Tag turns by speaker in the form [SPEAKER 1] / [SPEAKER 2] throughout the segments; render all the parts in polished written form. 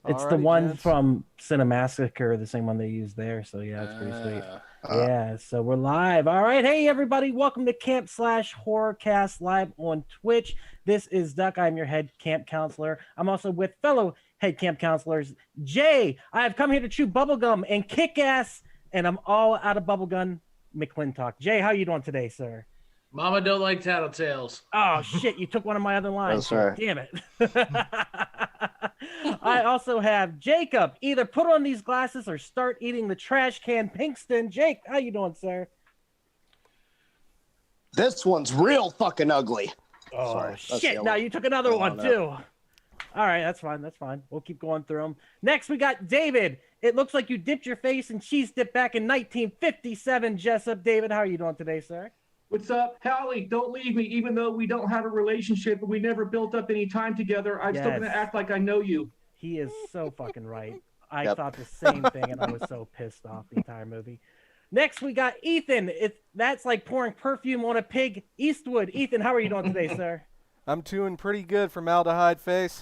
[SPEAKER 1] It's the one from Cinemassacre, the same one they used there. So yeah, it's pretty sweet. Yeah, so we're live. All right, hey everybody, welcome to Camp Slash Horrorcast live on Twitch. This is Duck. I'm your head camp counselor. I'm also with fellow head camp counselors. Jay, I have come here to chew bubblegum and kick ass, and I'm all out of bubblegum McClintock. Jay, how you doing today, sir?
[SPEAKER 2] Mama don't like tattletales.
[SPEAKER 1] Oh shit, you took one of my other lines. Damn it. I also have Jacob. Either put on these glasses or start eating the trash can Pinkston. Jake, how you doing, sir?
[SPEAKER 3] This one's real fucking ugly.
[SPEAKER 1] Oh, sorry. Shit. Now you took another one, too. All right, that's fine. That's fine. We'll keep going through them. Next, we got David. It looks like you dipped your face in cheese dip back in 1957, Jessup. David, how are you doing today, sir?
[SPEAKER 2] What's up, Hallie? Don't leave me, even though we don't have a relationship and we never built up any time together. I'm still gonna act like I know you.
[SPEAKER 1] He is so fucking right. I thought the same thing, and I was so pissed off the entire movie. Next, we got Ethan. That's like pouring perfume on a pig. Eastwood. Ethan, how are you doing today, sir?
[SPEAKER 4] I'm doing pretty good, formaldehyde face.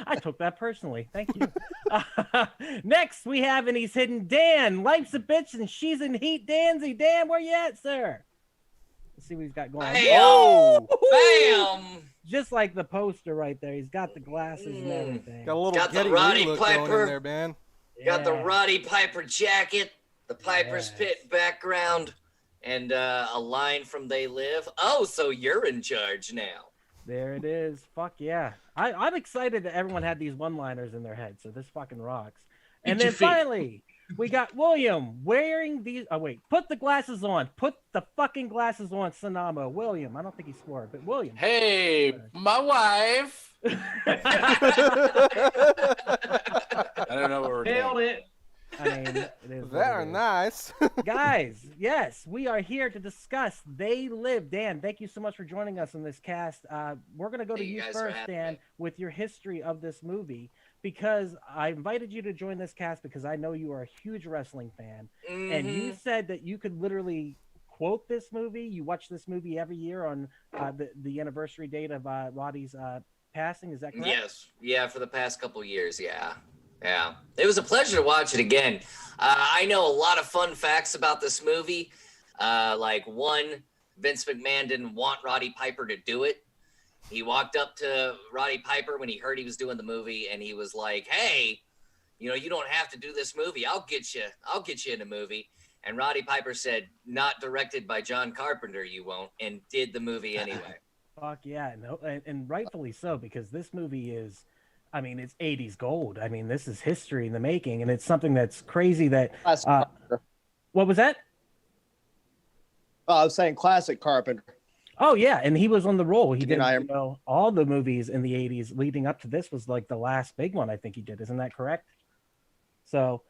[SPEAKER 1] I took that personally. Thank you. Next, we have, and he's hidden, Dan. Life's a bitch, and she's in heat. Danzy. Dan, where you at, sir? Let's see what he's got going on.
[SPEAKER 5] Bam! Bam!
[SPEAKER 1] Just like the poster right there. He's got the glasses and everything.
[SPEAKER 4] Got a little
[SPEAKER 5] got the Roddy Piper
[SPEAKER 4] in there, man.
[SPEAKER 5] Got the Roddy Piper jacket, the Piper's Pit background, and a line from They Live. Oh, so you're in charge now.
[SPEAKER 1] There it is. Fuck yeah. I'm excited that everyone had these one-liners in their head, so this fucking rocks. And then finally, we got William wearing these. Oh, wait. Put the glasses on. Put the fucking glasses on, Sanamo. William. I don't think he swore, but William.
[SPEAKER 6] Hey, my wife. I don't know what we're
[SPEAKER 2] Nailed it.
[SPEAKER 1] I mean, it is
[SPEAKER 4] very nice.
[SPEAKER 1] Guys, yes, we are here to discuss They Live. Dan, thank you so much for joining us in this cast. We're going to go to you first, Dan, with your history of this movie, because I invited you to join this cast because I know you are a huge wrestling fan. Mm-hmm. And you said that you could literally quote this movie. You watch this movie every year on the anniversary date of Roddy's passing. Is that correct?
[SPEAKER 5] Yes. Yeah, for the past couple years, yeah. Yeah, it was a pleasure to watch it again. I know a lot of fun facts about this movie. Like one, Vince McMahon didn't want Roddy Piper to do it. He walked up to Roddy Piper when he heard he was doing the movie, and he was like, "Hey, you know, you don't have to do this movie. I'll get you in a movie." And Roddy Piper said, "Not directed by John Carpenter, you won't," and did the movie anyway.
[SPEAKER 1] Fuck yeah, no, and rightfully so, because this movie is. I mean, it's 80s gold. I mean, this is history in the making, and it's something that's crazy that... what was that?
[SPEAKER 3] I was saying classic Carpenter.
[SPEAKER 1] Oh, yeah, and he was on the roll. He did, all the movies in the 80s leading up to this was like the last big one I think he did. Isn't that correct? So,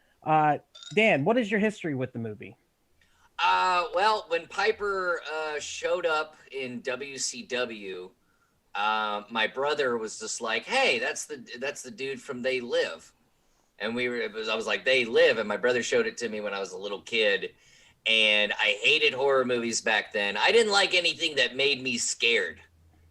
[SPEAKER 1] Dan, what is your history with the movie?
[SPEAKER 5] Well, when Piper showed up in WCW... my brother was just like, "Hey, that's the dude from They Live," and I was like, "They Live," and my brother showed it to me when I was a little kid, and I hated horror movies back then. I didn't like anything that made me scared,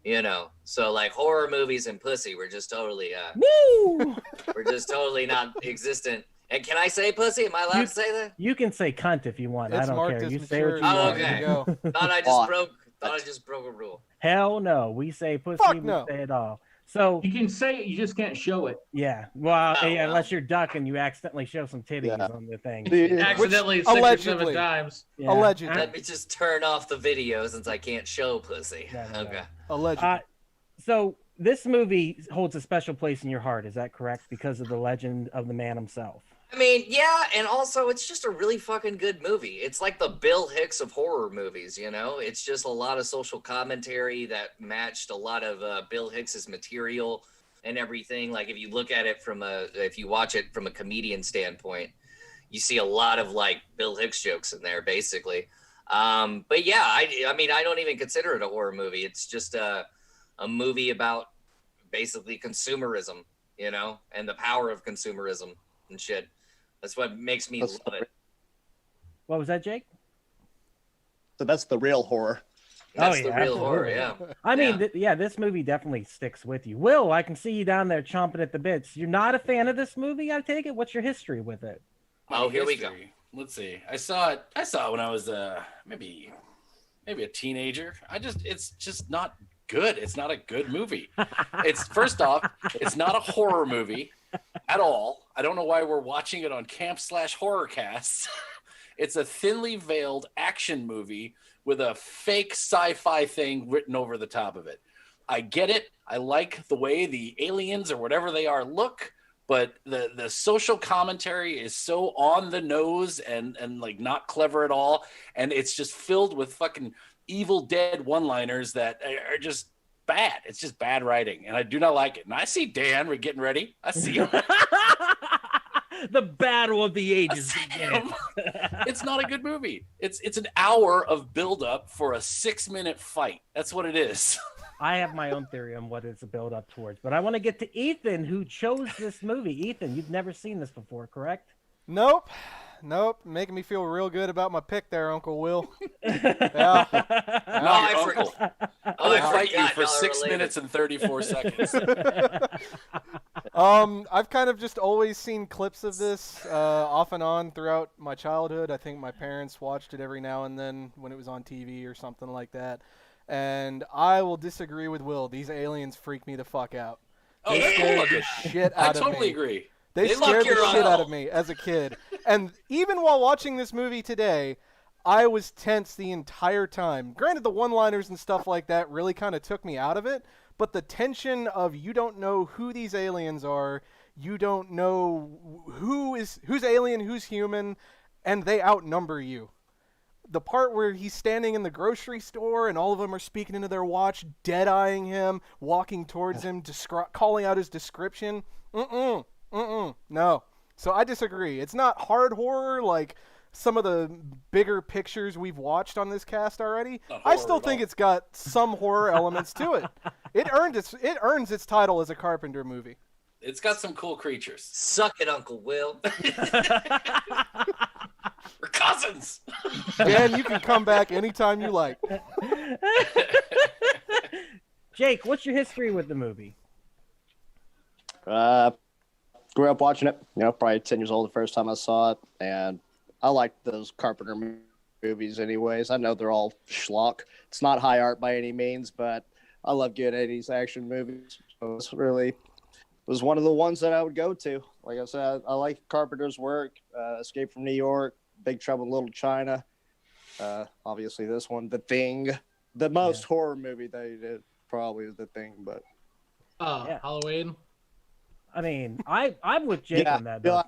[SPEAKER 5] you know. So like horror movies and pussy were just totally we're just totally not existent. And can I say pussy? Am I allowed to say that?
[SPEAKER 1] You can say cunt if you want. I don't care. You say what you want.
[SPEAKER 5] Okay. Thought I just broke a rule.
[SPEAKER 1] Hell no. We say pussy. We say it all. So
[SPEAKER 2] you can say it, you just can't show it.
[SPEAKER 1] Yeah. Well, unless you're Duck and you accidentally show some titties on the thing.
[SPEAKER 2] Accidentally 6 or 7 times.
[SPEAKER 1] Yeah.
[SPEAKER 4] Allegedly.
[SPEAKER 5] Let me just turn off the video since I can't show pussy. Okay.
[SPEAKER 4] Allegedly.
[SPEAKER 1] So this movie holds a special place in your heart. Is that correct? Because of the legend of the man himself.
[SPEAKER 5] I mean, yeah, and also it's just a really fucking good movie. It's like the Bill Hicks of horror movies, you know? It's just a lot of social commentary that matched a lot of Bill Hicks's material and everything. Like if you look at it if you watch it from a comedian standpoint, you see a lot of like Bill Hicks jokes in there, basically. But yeah, I mean, I don't even consider it a horror movie. It's just a movie about basically consumerism, you know, and the power of consumerism and shit. That's what makes me love it.
[SPEAKER 1] What was that, Jake?
[SPEAKER 3] So that's the real horror.
[SPEAKER 5] That's the real horror, yeah.
[SPEAKER 1] I mean, this movie definitely sticks with you. Will, I can see you down there chomping at the bits. You're not a fan of this movie, I take it? What's your history with it?
[SPEAKER 5] Here we go.
[SPEAKER 6] Let's see. I saw it when I was maybe a teenager. It's just not good. It's not a good movie. It's first off, it's not a horror movie at all. I don't know why we're watching it on Camp/Horrorcast. It's a thinly veiled action movie with a fake sci-fi thing written over the top of it. I get it. I like the way the aliens or whatever they are look, but the social commentary is so on the nose and like not clever at all. And it's just filled with fucking Evil Dead one-liners that are just bad. It's just bad writing. And I do not like it. And I see Dan, we're getting ready. I see him.
[SPEAKER 1] The battle of the ages.
[SPEAKER 6] It's not a good movie. It's an hour of buildup for a 6-minute fight. That's what it is.
[SPEAKER 1] I have my own theory on what it's a build up towards, but I want to get to Ethan, who chose this movie. Ethan, you've never seen this before, correct?
[SPEAKER 4] Nope. Making me feel real good about my pick there, Uncle Will. Yeah.
[SPEAKER 6] I forgot. I fight you for 6
[SPEAKER 5] related.
[SPEAKER 6] minutes and 34 seconds.
[SPEAKER 4] I've kind of just always seen clips of this off and on throughout my childhood. I think my parents watched it every now and then when it was on TV or something like that. And I will disagree with Will. These aliens freak me the fuck out. They scared the shit out of me.
[SPEAKER 6] I totally agree.
[SPEAKER 4] They scared the shit out of me as a kid. And even while watching this movie today, I was tense the entire time. Granted, the one-liners and stuff like that really kind of took me out of it, but the tension of you don't know who these aliens are, you don't know who's alien, who's human, and they outnumber you. The part where he's standing in the grocery store and all of them are speaking into their watch, dead-eyeing him, walking towards him, calling out his description. No. So I disagree. It's not hard horror like some of the bigger pictures we've watched on this cast already. I still think it's got some horror elements to it. It earns its title as a Carpenter movie.
[SPEAKER 6] It's got some cool creatures.
[SPEAKER 5] Suck it, Uncle Will.
[SPEAKER 6] We're cousins.
[SPEAKER 4] Dan, you can come back anytime you like.
[SPEAKER 1] Jake, what's your history with the movie?
[SPEAKER 3] Grew up watching it, probably 10 years old the first time I saw it, and I like those Carpenter movies anyways. I know they're all schlock. It's not high art by any means, but I love good 80s action movies. So it was one of the ones that I would go to. Like I said, I like Carpenter's work, Escape from New York, Big Trouble in Little China. Obviously this one, The Thing. The most horror movie they did probably is The Thing, but...
[SPEAKER 2] Halloween?
[SPEAKER 1] I mean, I'm with Jake on that, though.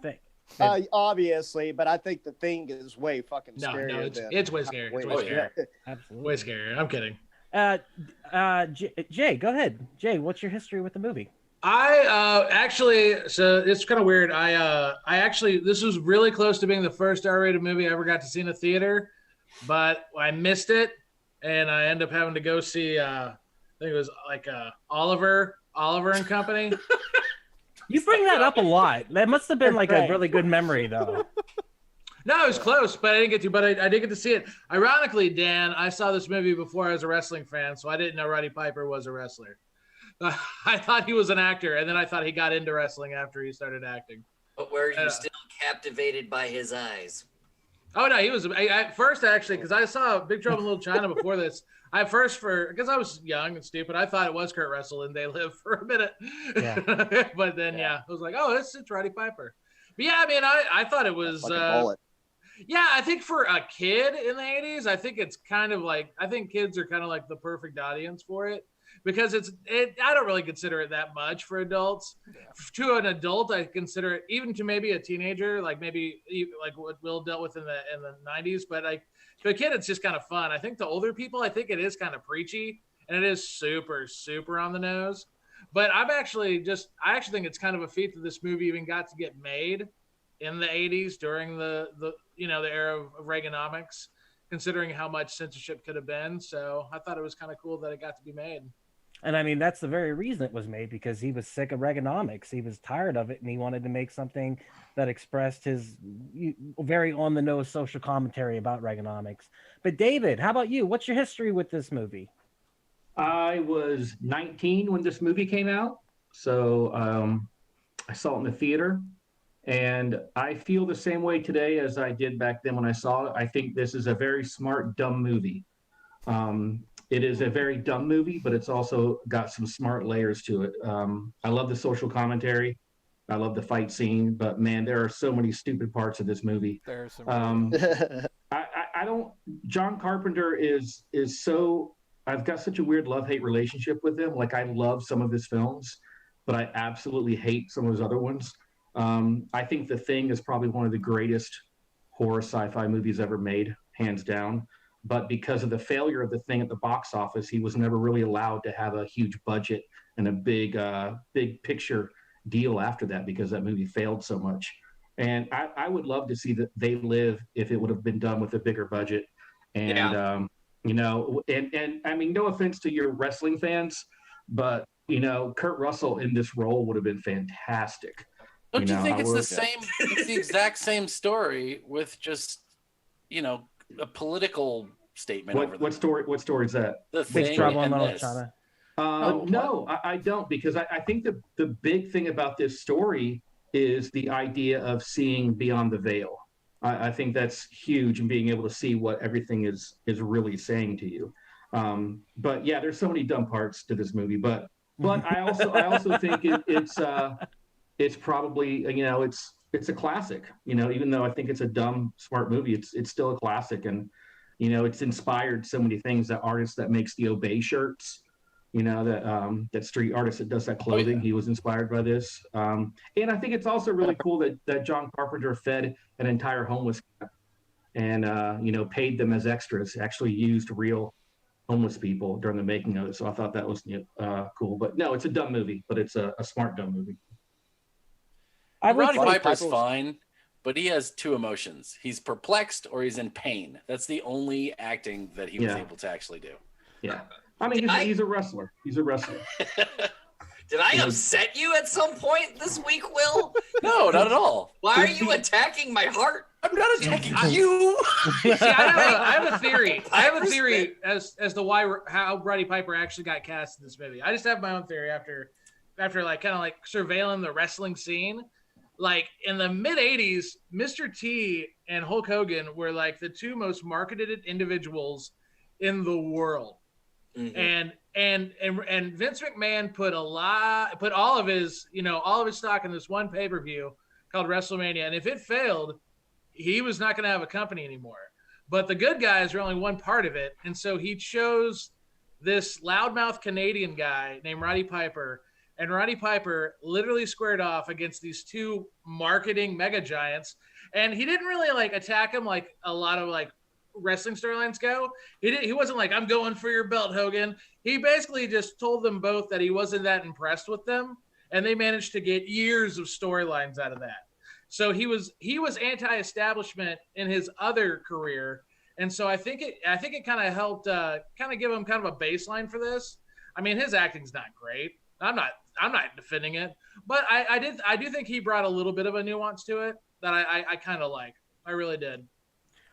[SPEAKER 3] Obviously, but I think The Thing is way fucking scarier.
[SPEAKER 2] No, it's way scarier. It's way scarier.
[SPEAKER 1] Absolutely.
[SPEAKER 2] Way scarier. I'm kidding.
[SPEAKER 1] Jay, go ahead. Jay, what's your history with the movie?
[SPEAKER 2] I so it's kind of weird. I actually, this was really close to being the first R-rated movie I ever got to see in a theater, but I missed it, and I ended up having to go see, I think it was like Oliver and Company.
[SPEAKER 1] You bring that up a lot. That must have been like a really good memory, though.
[SPEAKER 2] No, it was close, but I didn't get to. But I did get to see it. Ironically, Dan, I saw this movie before I was a wrestling fan, so I didn't know Roddy Piper was a wrestler. I thought he was an actor, and then I thought he got into wrestling after he started acting.
[SPEAKER 5] But were you still captivated by his eyes?
[SPEAKER 2] Oh, no, he was. At first, actually, because I saw Big Trouble in Little China before this. Because I was young and stupid, I thought it was Kurt Russell and They Live for a minute. Yeah. But then, I was like, oh, it's Roddy Piper. But yeah, I mean, I thought it was. Yeah, I think for a kid in the 80s, I think it's kind of like, I think kids are kind of like the perfect audience for it. Because I don't really consider it that much for adults. Yeah. To an adult, I consider it, even to maybe a teenager, like maybe like what Will dealt with in the 90s. But like to a kid, it's just kind of fun. I think to older people, I think it is kind of preachy, and it is super, super on the nose. But I actually think it's kind of a feat that this movie even got to get made in the 80s during the era of Reaganomics, considering how much censorship could have been. So I thought it was kind of cool that it got to be made.
[SPEAKER 1] And I mean, that's the very reason it was made, because he was sick of Reaganomics. He was tired of it, and he wanted to make something that expressed his very on the nose social commentary about Reaganomics. But David, how about you? What's your history with this movie?
[SPEAKER 7] I was 19 when this movie came out, so I saw it in the theater, and I feel the same way today as I did back then when I saw it. I think this is a very smart, dumb movie. It is a very dumb movie, but it's also got some smart layers to it. I love the social commentary. I love the fight scene, but man, there are so many stupid parts of this movie.
[SPEAKER 4] There's some.
[SPEAKER 7] I don't. John Carpenter is so. I've got such a weird love-hate relationship with him. Like, I love some of his films, but I absolutely hate some of his other ones. I think The Thing is probably one of the greatest horror sci-fi movies ever made, hands down. But because of the failure of The Thing at the box office, he was never really allowed to have a huge budget and a big picture deal after that, because that movie failed so much. And I would love to see that They Live if it would have been done with a bigger budget. And you know, and I mean, no offense to your wrestling fans, but you know, Kurt Russell in this role would have been fantastic.
[SPEAKER 6] Don't you think it's the same? It's the exact same story with just, you know, a political statement.
[SPEAKER 7] What story is that?
[SPEAKER 6] The Thing and this.
[SPEAKER 7] No, I don't, because I think the big thing about this story is the idea of seeing beyond the veil. I think that's huge, and being able to see what everything is really saying to you. But yeah, there's so many dumb parts to this movie, but I also think it's probably, you know, it's a classic, you know, even though I think it's a dumb, smart movie, it's still a classic. And, you know, it's inspired so many things. That artist that makes the Obey shirts, you know, that street artist that does that clothing, he was inspired by this. And I think it's also really cool that John Carpenter fed an entire homeless camp and, you know, paid them as extras, actually used real homeless people during the making of it. So I thought that was cool. But no, it's a dumb movie, but it's a smart dumb movie.
[SPEAKER 6] Roddy Piper's fine, but he has two emotions. He's perplexed or he's in pain. That's the only acting that he was able to actually do.
[SPEAKER 7] Yeah. I mean, he's a wrestler. He's a wrestler.
[SPEAKER 5] Did I upset you at some point this week, Will?
[SPEAKER 6] No, not at all.
[SPEAKER 5] Why are you attacking my heart?
[SPEAKER 6] I'm not attacking you.
[SPEAKER 2] See, I have a theory. I have a theory as to how Roddy Piper actually got cast in this movie. I just have my own theory after like kind of like surveilling the wrestling scene. Like in the mid 80s, Mr. T and Hulk Hogan were like the two most marketed individuals in the world. Mm-hmm. And Vince McMahon put all of his stock in this one pay-per-view called WrestleMania. And if it failed, he was not going to have a company anymore. But the good guys are only one part of it. And so he chose this loudmouth Canadian guy named Roddy Piper. And Roddy Piper literally squared off against these two marketing mega giants. And he didn't really like attack him like a lot of like wrestling storylines go. He wasn't like, I'm going for your belt, Hogan. He basically just told them both that he wasn't that impressed with them. And they managed to get years of storylines out of that. So he was anti-establishment in his other career. And so I think it kind of helped kind of give him kind of a baseline for this. I mean, his acting's not great. I'm not defending it, but I do think he brought a little bit of a nuance to it that I kind of like. I really did.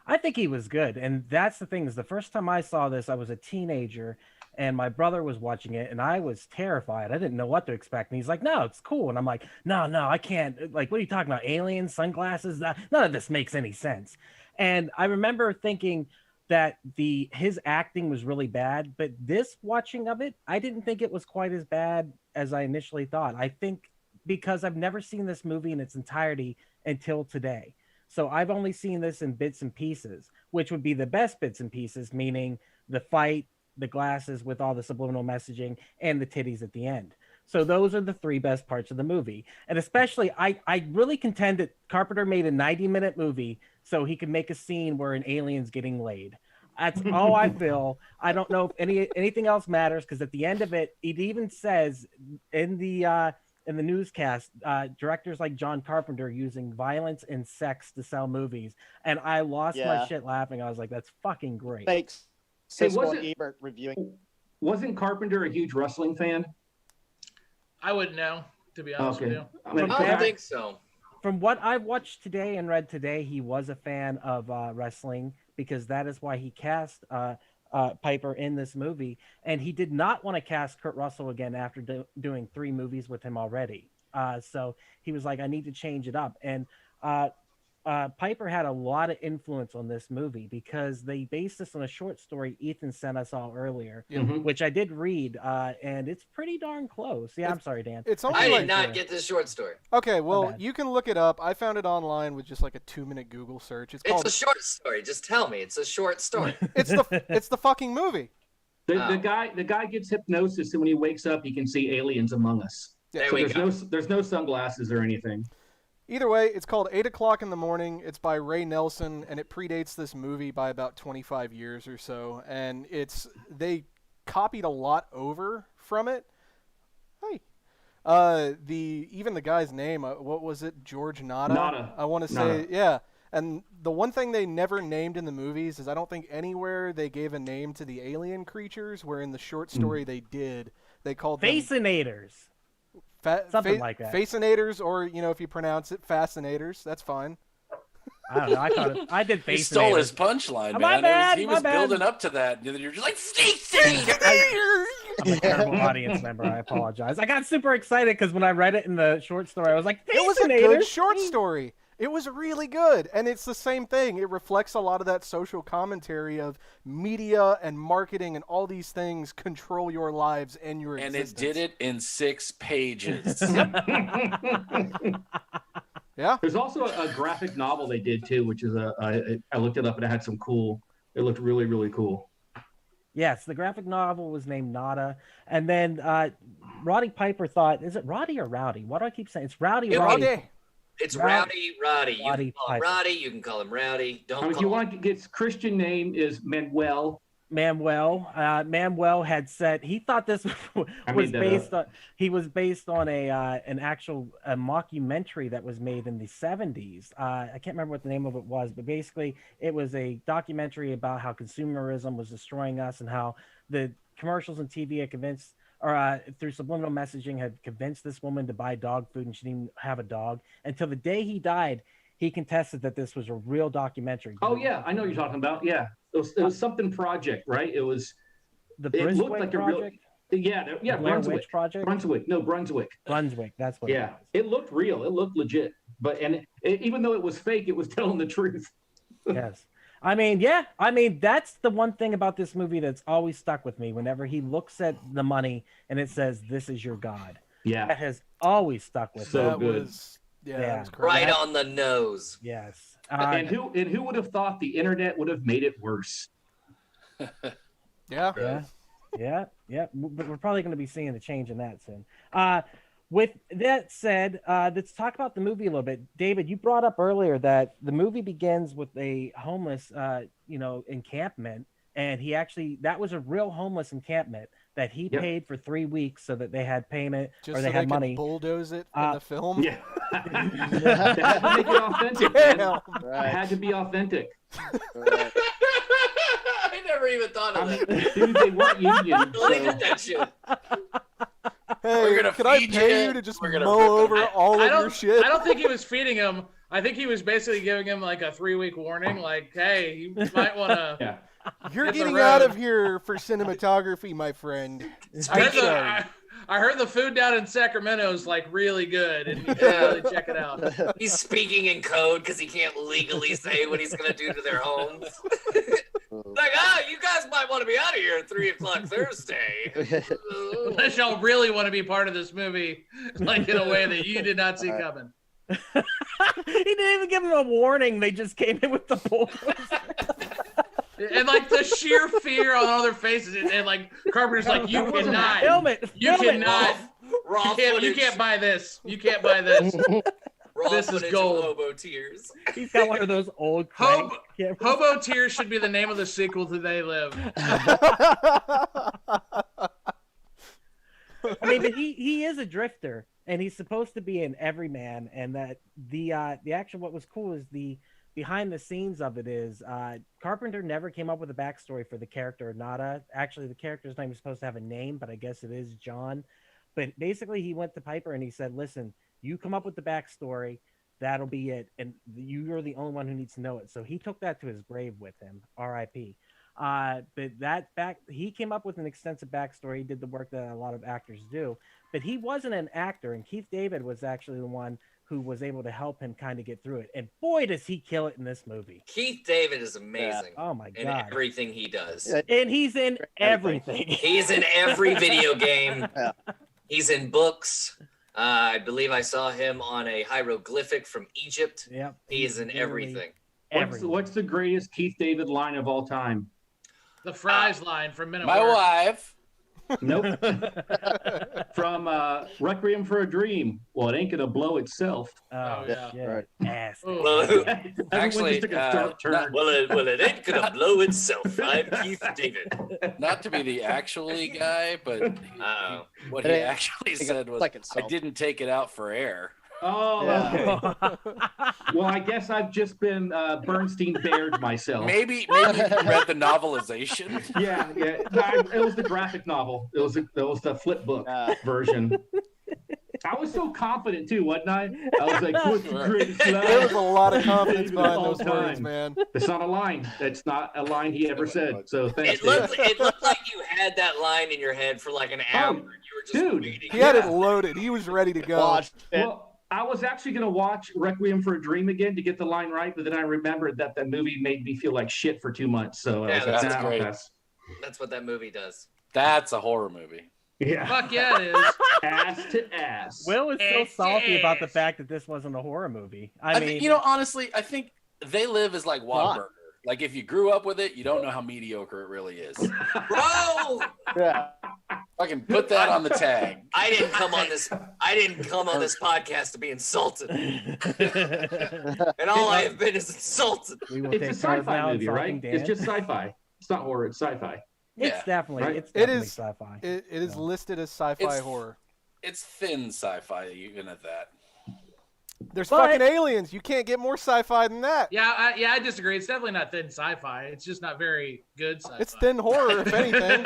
[SPEAKER 1] I think he was good. And that's the thing, is the first time I saw this, I was a teenager and my brother was watching it and I was terrified. I didn't know what to expect. And he's like, no, it's cool. And I'm like, no, I can't. Like, what are you talking about? Aliens, sunglasses? None of this makes any sense. And I remember thinking that his acting was really bad, but this watching of it, I didn't think it was quite as bad as I initially thought. I think because I've never seen this movie in its entirety until today. So I've only seen this in bits and pieces, which would be the best bits and pieces, meaning the fight, the glasses with all the subliminal messaging, and the titties at the end. So those are the three best parts of the movie. And especially, I really contend that Carpenter made a 90-minute movie so he could make a scene where an alien's getting laid. That's all I feel. I don't know if anything else matters, because at the end of it, it even says in the newscast, directors like John Carpenter using violence and sex to sell movies. And I lost my shit laughing. I was like, that's fucking great.
[SPEAKER 3] Thanks. S01E15 reviewing.
[SPEAKER 7] wasn't Carpenter a huge wrestling fan?
[SPEAKER 2] I wouldn't know, to be honest with you.
[SPEAKER 7] I mean,
[SPEAKER 5] I don't think so.
[SPEAKER 1] From what I've watched today and read today, he was a fan of wrestling because that is why he cast Piper in this movie. And he did not want to cast Kurt Russell again after doing 3 movies with him already. So he was like, I need to change it up. And Piper had a lot of influence on this movie because they based this on a short story Ethan sent us all earlier, which I did read, and it's pretty darn close. Yeah, I'm sorry, Dan.
[SPEAKER 4] It's only
[SPEAKER 5] I did not get this short story.
[SPEAKER 4] Okay, well, you can look it up. I found it online with just like a 2-minute Google search. It's
[SPEAKER 5] a short story. Just tell me, it's a short story.
[SPEAKER 4] it's the fucking movie.
[SPEAKER 7] The guy gets hypnosis, and when he wakes up, he can see aliens among us.
[SPEAKER 5] There
[SPEAKER 7] so
[SPEAKER 5] we go.
[SPEAKER 7] There's no sunglasses or anything.
[SPEAKER 4] Either way, it's called 8 o'clock in the morning. It's by Ray Nelson, and it predates this movie by about 25 years or so. And they copied a lot over from it. Hey, even the guy's name, what was it? George Nada.
[SPEAKER 7] Nada.
[SPEAKER 4] I want to say, yeah. And the one thing they never named in the movies is I don't think anywhere they gave a name to the alien creatures. Where in the short story they did, they called them
[SPEAKER 1] Fascinators. Something like that.
[SPEAKER 4] Fascinators, or if you pronounce it, Fascinators. That's fine.
[SPEAKER 1] I don't know. I did Fascinators.
[SPEAKER 6] He stole his punchline, man. He was building up to that. And you're just like, Fascinators!
[SPEAKER 1] I'm a terrible audience member. I apologize. I got super excited because when I read it in the short story, I was like, Fascinators!
[SPEAKER 4] It was a good short story. It was really good, and it's the same thing. It reflects a lot of that social commentary of media and marketing and all these things control your lives and your existence.
[SPEAKER 6] And it did it in 6 pages.
[SPEAKER 4] Yeah.
[SPEAKER 7] There's also a graphic novel they did too, which is I looked it up and it had some cool. It looked really, really cool.
[SPEAKER 1] Yes, the graphic novel was named Nada, and then Roddy Piper thought, is it Roddy or Rowdy? What do I keep saying? It's Rowdy.
[SPEAKER 4] Roddy.
[SPEAKER 5] It's Rowdy. You can call him Roddy. You can call him Rowdy.
[SPEAKER 7] If you want to get his Christian name is Manuel.
[SPEAKER 1] Manuel had said he thought this was based on an actual mockumentary that was made in the 70s. I can't remember what the name of it was, but basically it was a documentary about how consumerism was destroying us and how the commercials and TV had convinced, or through subliminal messaging, had convinced this woman to buy dog food, and she didn't have a dog until the day he died. He contested that this was a real documentary.
[SPEAKER 7] Oh yeah, I know what you're talking about. Yeah, it was something project, right? It was
[SPEAKER 1] the Brunswick Project.
[SPEAKER 7] Brunswick
[SPEAKER 1] Project.
[SPEAKER 7] Brunswick.
[SPEAKER 1] That's what.
[SPEAKER 7] Yeah, it looked real. It looked legit. But even though it was fake, it was telling the truth.
[SPEAKER 1] Yes. I mean, that's the one thing about this movie that's always stuck with me. Whenever he looks at the money and it says, "This is your God,"
[SPEAKER 7] yeah,
[SPEAKER 1] that has always stuck with me.
[SPEAKER 7] So good.
[SPEAKER 4] Yeah,
[SPEAKER 5] right on the nose.
[SPEAKER 1] Yes.
[SPEAKER 7] And who would have thought the internet would have made it worse?
[SPEAKER 4] Yeah.
[SPEAKER 1] But we're probably going to be seeing a change in that soon. With that said, let's talk about the movie a little bit. David, you brought up earlier that the movie begins with a homeless, encampment, and that was a real homeless encampment that he paid for 3 weeks so that they had payment
[SPEAKER 4] just
[SPEAKER 1] or they
[SPEAKER 4] so
[SPEAKER 1] had money.
[SPEAKER 4] Could bulldoze it in the film.
[SPEAKER 7] Yeah, they had to make it authentic.
[SPEAKER 4] Damn.
[SPEAKER 7] Right. It had to be authentic.
[SPEAKER 5] Right. I never even thought of that.
[SPEAKER 7] Dude, they weren't union.
[SPEAKER 5] Believe it, that shit.
[SPEAKER 4] Hey, can I pay you to just mow over all of your shit?
[SPEAKER 2] I don't think he was feeding him. I think he was basically giving him like a 3-week warning, like, hey, you might want to.
[SPEAKER 7] Yeah.
[SPEAKER 4] You're getting out of here for cinematography, my friend.
[SPEAKER 2] I heard the food down in Sacramento is like really good, and you should really check it out.
[SPEAKER 5] He's speaking in code because he can't legally say what he's going to do to their homes. Like, you guys might want to be out of here at 3:00 Thursday.
[SPEAKER 2] Unless y'all really want to be part of this movie, like in a way that you did not see coming.
[SPEAKER 1] He didn't even give him a warning. They just came in with the bulldozer.
[SPEAKER 2] And like the sheer fear on all their faces, and like Carpenter's like, you cannot, you can't buy this. You can't buy this. This is gold.
[SPEAKER 5] Hobo Tears.
[SPEAKER 1] He's got one of those old
[SPEAKER 2] Hobo Tears should be the name of the sequel to They Live.
[SPEAKER 1] I mean, but he is a drifter, and he's supposed to be an everyman, and that the actual what was cool is the behind the scenes of it is Carpenter never came up with a backstory for the character Nada. Actually, the character's name is supposed to have a name, but I guess it is John. But basically, he went to Piper and he said, listen, you come up with the backstory. That'll be it. And you're the only one who needs to know it. So he took that to his grave with him, R.I.P. But he came up with an extensive backstory. He did the work that a lot of actors do. But he wasn't an actor. And Keith David was actually the one who was able to help him kind of get through it. And boy, does he kill it in this movie.
[SPEAKER 5] Keith David is amazing.
[SPEAKER 1] Oh my God.
[SPEAKER 5] In everything he does.
[SPEAKER 1] And he's in everything.
[SPEAKER 5] He's in every video game. He's in books. I believe I saw him on a hieroglyphic from Egypt.
[SPEAKER 1] Yep.
[SPEAKER 5] He is in everything.
[SPEAKER 7] What's the greatest Keith David line of all time?
[SPEAKER 2] The fries line from Men at
[SPEAKER 6] My
[SPEAKER 2] Work.
[SPEAKER 6] wife.
[SPEAKER 7] Nope. From Requiem for a Dream. Well, it ain't gonna blow itself.
[SPEAKER 2] Oh, yeah.
[SPEAKER 1] Shit.
[SPEAKER 3] Right.
[SPEAKER 1] Ass.
[SPEAKER 5] Well,
[SPEAKER 6] Actually,
[SPEAKER 7] just took a dark turn.
[SPEAKER 5] well, it ain't gonna blow itself. I'm Keith David.
[SPEAKER 6] Not to be the actually guy, but what he actually said was, I didn't take it out for air.
[SPEAKER 7] Oh,
[SPEAKER 3] Yeah.
[SPEAKER 7] okay. Well, I guess I've just been Bernstein Baird myself.
[SPEAKER 6] Maybe you read the novelization.
[SPEAKER 7] Yeah. It was the graphic novel. It was the flip book version. I was so confident too, wasn't I? I was like, "What's the greatest line?"
[SPEAKER 4] There was a lot of confidence
[SPEAKER 7] David
[SPEAKER 4] behind
[SPEAKER 7] of all
[SPEAKER 4] those words,
[SPEAKER 7] time.
[SPEAKER 4] man.
[SPEAKER 7] It's not a line. That's not a line he ever said. So thanks.
[SPEAKER 5] It looked like you had that line in your head for like an hour. And you were just
[SPEAKER 7] dude.
[SPEAKER 5] waiting.
[SPEAKER 4] He had it loaded. He was ready to go.
[SPEAKER 3] Watched it.
[SPEAKER 7] Well, I was actually going to watch Requiem for a Dream again to get the line right, but then I remembered that movie made me feel like shit for 2 months. So I
[SPEAKER 5] Yeah,
[SPEAKER 7] was like,
[SPEAKER 6] that's
[SPEAKER 7] nah,
[SPEAKER 6] great.
[SPEAKER 5] That's what that movie does.
[SPEAKER 6] That's a horror movie.
[SPEAKER 7] Yeah.
[SPEAKER 2] Fuck yeah, it is.
[SPEAKER 7] Ass to ass.
[SPEAKER 1] Will was so
[SPEAKER 2] It
[SPEAKER 1] salty about the
[SPEAKER 2] is.
[SPEAKER 1] fact that this wasn't a horror movie. I mean,
[SPEAKER 6] think, honestly, I think They Live is like Whataburger. Like if you grew up with it, you don't know how mediocre it really is.
[SPEAKER 5] Bro,
[SPEAKER 3] Yeah.
[SPEAKER 6] I can put that on the tag.
[SPEAKER 5] I didn't come on this podcast to be insulted, and all I have been is insulted.
[SPEAKER 1] we will
[SPEAKER 7] It's a
[SPEAKER 1] take turns now
[SPEAKER 7] sci-fi movie,
[SPEAKER 1] insulting
[SPEAKER 7] right?
[SPEAKER 1] Dan.
[SPEAKER 7] It's just sci-fi. It's not horror. It's sci-fi.
[SPEAKER 1] It's
[SPEAKER 6] Yeah,
[SPEAKER 1] definitely
[SPEAKER 7] right?
[SPEAKER 1] it's
[SPEAKER 4] It
[SPEAKER 1] definitely
[SPEAKER 4] is-
[SPEAKER 1] sci-fi.
[SPEAKER 4] It is
[SPEAKER 1] Yeah.
[SPEAKER 4] listed as sci-fi
[SPEAKER 6] It's-
[SPEAKER 4] horror.
[SPEAKER 6] It's thin sci-fi, even at that.
[SPEAKER 4] There's
[SPEAKER 1] But-
[SPEAKER 4] fucking aliens. You can't get more sci-fi than that.
[SPEAKER 2] Yeah, I disagree. It's definitely not thin sci-fi. It's just not very good sci-fi.
[SPEAKER 4] It's thin horror, if anything.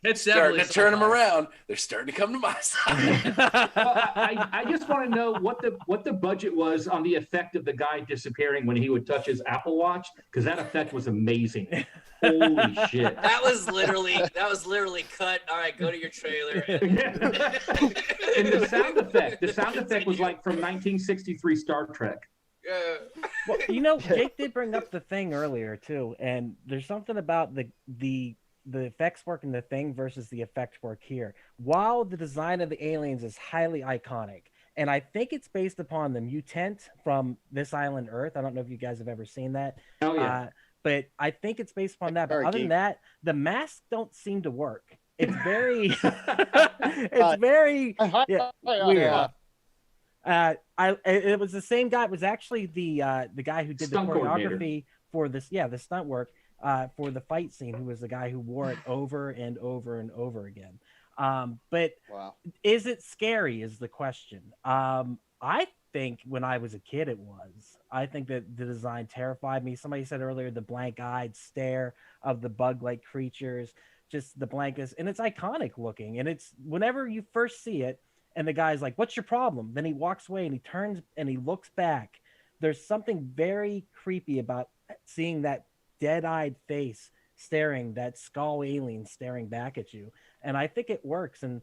[SPEAKER 2] It's
[SPEAKER 6] Starting
[SPEAKER 2] definitely
[SPEAKER 6] to turn them
[SPEAKER 2] sci-fi.
[SPEAKER 6] around. They're starting to come to my side.
[SPEAKER 7] Well, I just want to know what the budget was on the effect of the guy disappearing when he would touch his Apple Watch, because that effect was amazing. Holy shit!
[SPEAKER 5] That was literally cut. All right, go to your trailer. And
[SPEAKER 7] And the sound effect was like from 1963 Star Trek.
[SPEAKER 1] Well, you know, Jake did bring up the Thing earlier too, and there's something about the effects work in the Thing versus the effects work here. While the design of the aliens is highly iconic, and I think it's based upon the mutant from This Island Earth. I don't know if you guys have ever seen that.
[SPEAKER 7] Oh yeah.
[SPEAKER 1] But I think it's based upon that. But
[SPEAKER 3] Very
[SPEAKER 1] other than
[SPEAKER 3] geek.
[SPEAKER 1] that, the masks don't seem to work. It's very, it's very yeah, weird. It was the same guy. It was actually the guy who did
[SPEAKER 7] Stunt
[SPEAKER 1] the
[SPEAKER 7] coordinator.
[SPEAKER 1] choreography for this. Yeah, the stunt work for the fight scene. Who was the guy who wore it over and over and over again. But
[SPEAKER 3] Wow.
[SPEAKER 1] is it scary? Is the question. I think when I was a kid, it was. I think that the design terrified me. Somebody said earlier the blank-eyed stare of the bug-like creatures, just the blankness, and it's iconic looking. And it's whenever you first see it, and the guy's like, "What's your problem?" Then he walks away and he turns and he looks back. There's something very creepy about seeing that dead-eyed face staring, that skull alien staring back at you. And I think it works. And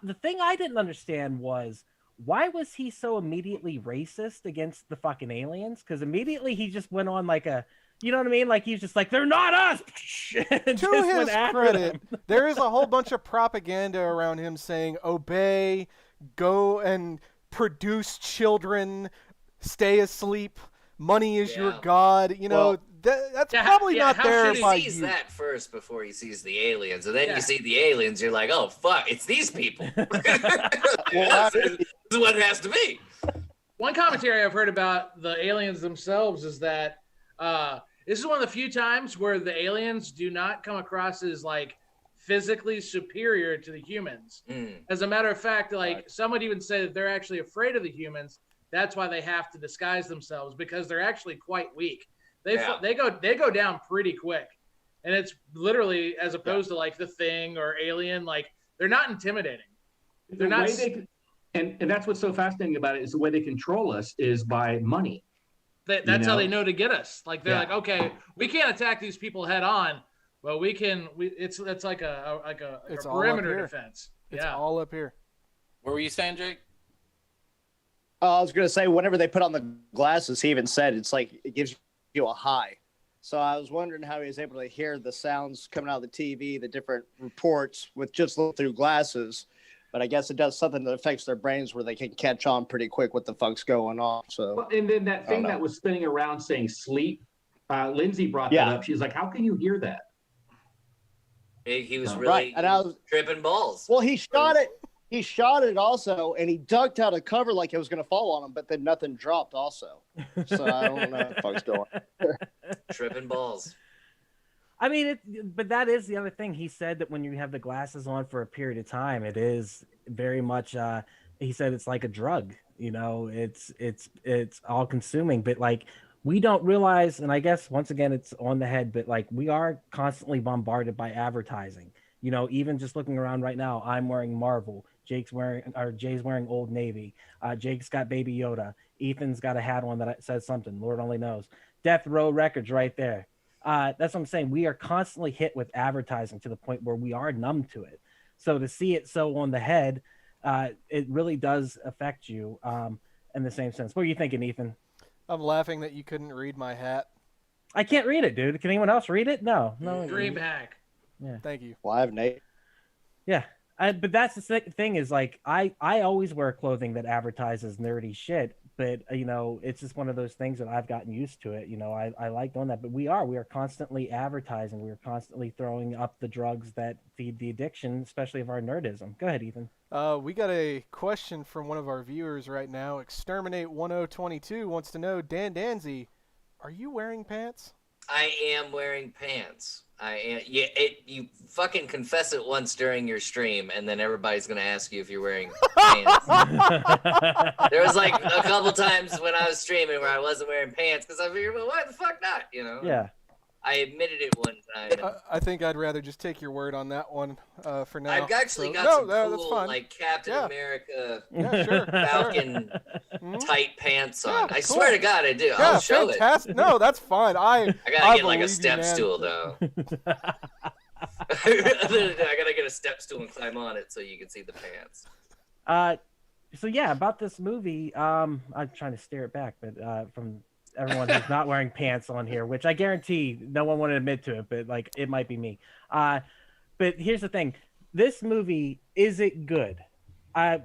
[SPEAKER 1] the thing I didn't understand was, why was he so immediately racist against the fucking aliens? Because immediately he just went on like a, you know what I mean? Like he's just like, they're not us. And
[SPEAKER 4] To
[SPEAKER 1] just
[SPEAKER 4] his
[SPEAKER 1] went after
[SPEAKER 4] credit,
[SPEAKER 1] them.
[SPEAKER 4] there is a whole bunch of propaganda around him saying, obey, go and produce children, stay asleep, money is your
[SPEAKER 5] Yeah.
[SPEAKER 4] god. You know,
[SPEAKER 3] Well,
[SPEAKER 4] that's
[SPEAKER 2] yeah,
[SPEAKER 4] probably
[SPEAKER 2] yeah,
[SPEAKER 4] not
[SPEAKER 2] how
[SPEAKER 4] there
[SPEAKER 2] should
[SPEAKER 4] by
[SPEAKER 5] He sees
[SPEAKER 4] you.
[SPEAKER 5] that first before he sees the aliens, and then
[SPEAKER 2] Yeah.
[SPEAKER 5] you see the aliens. You're like, "Oh fuck, it's these people."
[SPEAKER 3] Well,
[SPEAKER 5] This is what it has to be.
[SPEAKER 2] One commentary I've heard about the aliens themselves is that this is one of the few times where the aliens do not come across as like physically superior to the humans.
[SPEAKER 5] Mm.
[SPEAKER 2] As a matter of fact, like
[SPEAKER 3] Right.
[SPEAKER 2] some would even say that they're actually afraid of the humans that's why they have to disguise themselves, because they're actually quite weak. They go down pretty quick, and it's literally, as opposed to like The Thing or Alien, like they're not intimidating. They're not.
[SPEAKER 7] And that's what's so fascinating about it is the way they control us is by money.
[SPEAKER 2] That's how they know to get us. Like they're like, okay, we can't attack these people head on, but we can. It's like a perimeter defense.
[SPEAKER 4] It's all up here.
[SPEAKER 6] What were you saying, Jake?
[SPEAKER 3] I was gonna say, whenever they put on the glasses, he even said it's like it gives you a high. So I was wondering how he was able to hear the sounds coming out of the TV, the different reports with just looking through glasses. But I guess it does something that affects their brains where they can catch on pretty quick what the fuck's going on. So,
[SPEAKER 7] and then that thing that was spinning around saying sleep, Lindsay brought that up. She's like, "How can you hear that?"
[SPEAKER 5] He was really tripping balls.
[SPEAKER 3] Well, he shot it. He shot it also, and he ducked out of cover like it was going to fall on him, but then nothing dropped also. So I don't know what the fuck's going on.
[SPEAKER 5] Tripping balls.
[SPEAKER 1] I mean, but that is the other thing. He said that when you have the glasses on for a period of time, it is very much. He said it's like a drug. You know, it's all consuming. But like we don't realize, and I guess once again it's on the head. But like we are constantly bombarded by advertising. You know, even just looking around right now, I'm wearing Marvel. Jay's wearing Old Navy. Jake's got Baby Yoda. Ethan's got a hat on that says something. Lord only knows. Death Row Records right there. That's what I'm saying. We are constantly hit with advertising to the point where we are numb to it. So to see it so on the head, it really does affect you in the same sense. What are you thinking, Ethan?
[SPEAKER 4] I'm laughing that you couldn't read my hat.
[SPEAKER 1] I can't read it, dude. Can anyone else read it? No.
[SPEAKER 2] Dream hack.
[SPEAKER 1] Yeah.
[SPEAKER 4] Thank you.
[SPEAKER 3] Well, I have Nate.
[SPEAKER 1] Yeah. But that's the thing is like I always wear clothing that advertises nerdy shit, but you know it's just one of those things that I've gotten used to it. You know, I like doing that, but we are constantly advertising. We are constantly throwing up the drugs that feed the addiction, especially of our nerdism. Go ahead, Ethan.
[SPEAKER 4] We got a question from one of our viewers right now. Exterminate 1022 wants to know, Dan Danzy, are you wearing pants?
[SPEAKER 5] I am wearing pants. I am. Yeah, you fucking confess it once during your stream, and then everybody's gonna ask you if you're wearing pants. There was like a couple times when I was streaming where I wasn't wearing pants because I figured, well, why the fuck not? You know?
[SPEAKER 1] Yeah.
[SPEAKER 5] I admitted it one time.
[SPEAKER 4] I think I'd rather just take your word on that one for now.
[SPEAKER 5] I've actually got some cool, like Captain America, Falcon tight pants on. I swear to God, I do. I'll show it.
[SPEAKER 4] No, that's fine. I
[SPEAKER 5] gotta get like a step stool though. I gotta get a step stool and climb on it so you can see the pants.
[SPEAKER 1] So yeah, about this movie, I'm trying to steer it back, but from everyone who's not wearing pants on here, which I guarantee no one want to admit to it, but like it might be me. But here's the thing: this movie, is it good?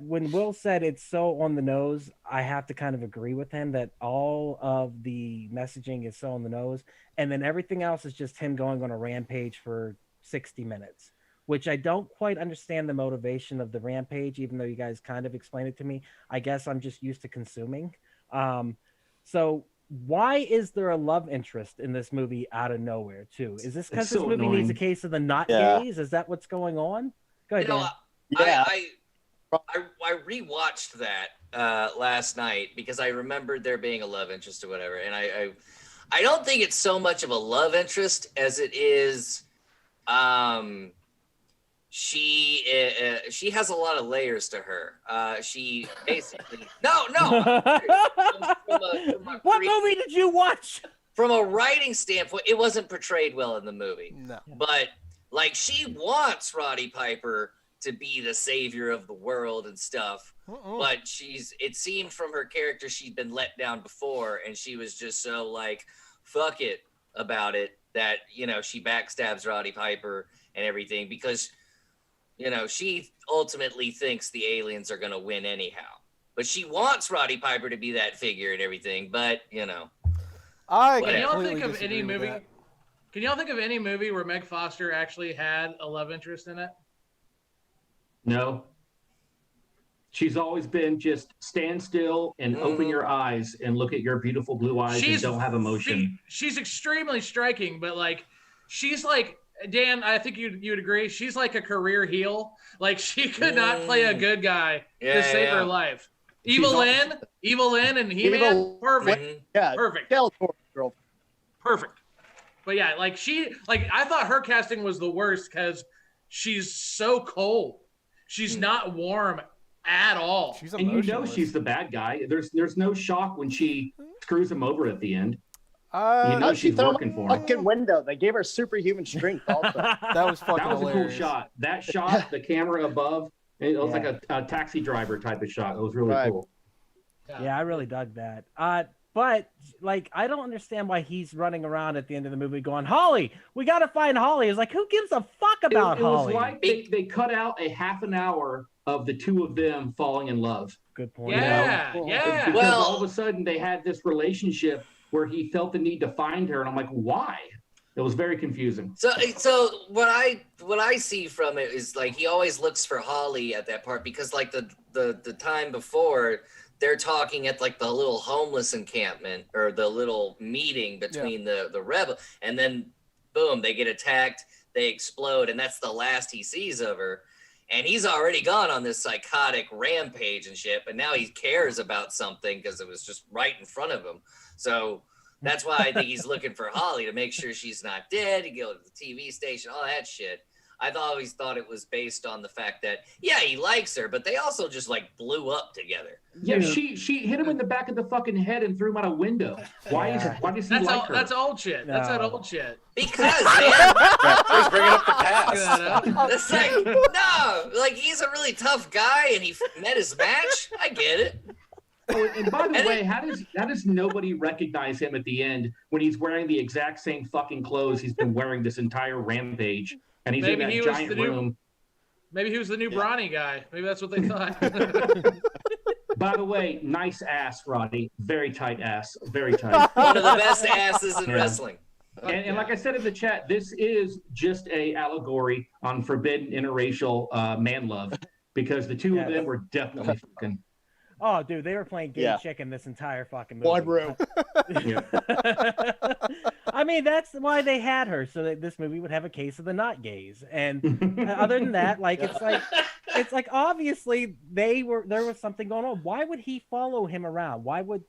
[SPEAKER 1] When Will said it's so on the nose, I have to kind of agree with him that all of the messaging is so on the nose, and then everything else is just him going on a rampage for 60 minutes, which I don't quite understand the motivation of the rampage, even though you guys kind of explained it to me. I guess I'm just used to consuming. So why is there a love interest in this movie out of nowhere too? Is this because this movie needs a case of the not gays? Is that what's going on? Go ahead, Dan.
[SPEAKER 5] I rewatched that last night because I remembered there being a love interest or whatever, and I don't think it's so much of a love interest as it is. She has a lot of layers to her. She basically
[SPEAKER 1] What movie did you watch?
[SPEAKER 5] From a writing standpoint, it wasn't portrayed well in the movie.
[SPEAKER 4] No.
[SPEAKER 5] But like she wants Roddy Piper to be the savior of the world and stuff. But it seemed from her character she'd been let down before, and she was just so like fuck it about it that, you know, she backstabs Roddy Piper and everything because, you know, she ultimately thinks the aliens are going to win anyhow. But she wants Roddy Piper to be that figure and everything. But, you know.
[SPEAKER 2] Can y'all think of any movie? Can y'all think of any movie where Meg Foster actually had a love interest in it?
[SPEAKER 7] No. She's always been just stand still and open your eyes and look at your beautiful blue eyes and don't have emotion.
[SPEAKER 2] She's extremely striking, but like, she's like, Dan, I think you'd agree. She's like a career heel. Like she could not play a good guy to save her life. Evil Lynn, and He-Man. Perfect.
[SPEAKER 3] Yeah,
[SPEAKER 2] perfect.
[SPEAKER 3] Girl.
[SPEAKER 2] Perfect. But yeah, like I thought her casting was the worst because she's so cold. She's not warm at all.
[SPEAKER 7] She's she's the bad guy. There's no shock when she screws him over at the end. She's working for him.
[SPEAKER 3] Fucking window. They gave her superhuman strength. Also,
[SPEAKER 4] that was fucking
[SPEAKER 7] hilarious. A cool shot. That shot, the camera above, it was like a taxi driver type of shot. It was really cool.
[SPEAKER 1] Yeah, I really dug that. But like, I don't understand why he's running around at the end of the movie going, "Holly, we got to find Holly." It's like, who gives a fuck about Holly?
[SPEAKER 7] It was like they cut out a half an hour of the two of them falling in love.
[SPEAKER 1] Good point.
[SPEAKER 2] Yeah.
[SPEAKER 7] Because all of a sudden they had this relationship where he felt the need to find her, and I'm like, why? It was very confusing.
[SPEAKER 5] So what I see from it is like he always looks for Holly at that part because like the time before they're talking at like the little homeless encampment or the little meeting between the rebel, and then boom, they get attacked, they explode, and that's the last he sees of her. And he's already gone on this psychotic rampage and shit, but now he cares about something because it was just right in front of him. So that's why I think he's looking for Holly to make sure she's not dead, to go to the TV station, all that shit. I've always thought it was based on the fact that, yeah, he likes her, but they also just like blew up together.
[SPEAKER 7] Yeah, she hit him in the back of the fucking head and threw him out a window. Why does he like her?
[SPEAKER 2] That's old shit.
[SPEAKER 1] No.
[SPEAKER 2] That's that old shit.
[SPEAKER 5] Because, man.
[SPEAKER 6] He's bringing up the past.
[SPEAKER 5] That's like, no, like he's a really tough guy and he met his match. I get it.
[SPEAKER 7] Oh, and by the way, how does nobody recognize him at the end when he's wearing the exact same fucking clothes he's been wearing this entire rampage? And he's in that giant room.
[SPEAKER 2] Maybe he was the new Brawny guy. Maybe that's what they thought.
[SPEAKER 7] By the way, nice ass, Roddy. Very tight ass. Very tight.
[SPEAKER 5] One of the best asses in wrestling.
[SPEAKER 7] And like I said in the chat, this is just a allegory on forbidden interracial man love because the two of them were definitely fucking.
[SPEAKER 1] Oh, dude, they were playing gay chicken this entire fucking movie.
[SPEAKER 3] One room.
[SPEAKER 1] I mean, that's why they had her, so that this movie would have a case of the not gays. And other than that, like it's like obviously there was something going on. Why would he follow him around? Why would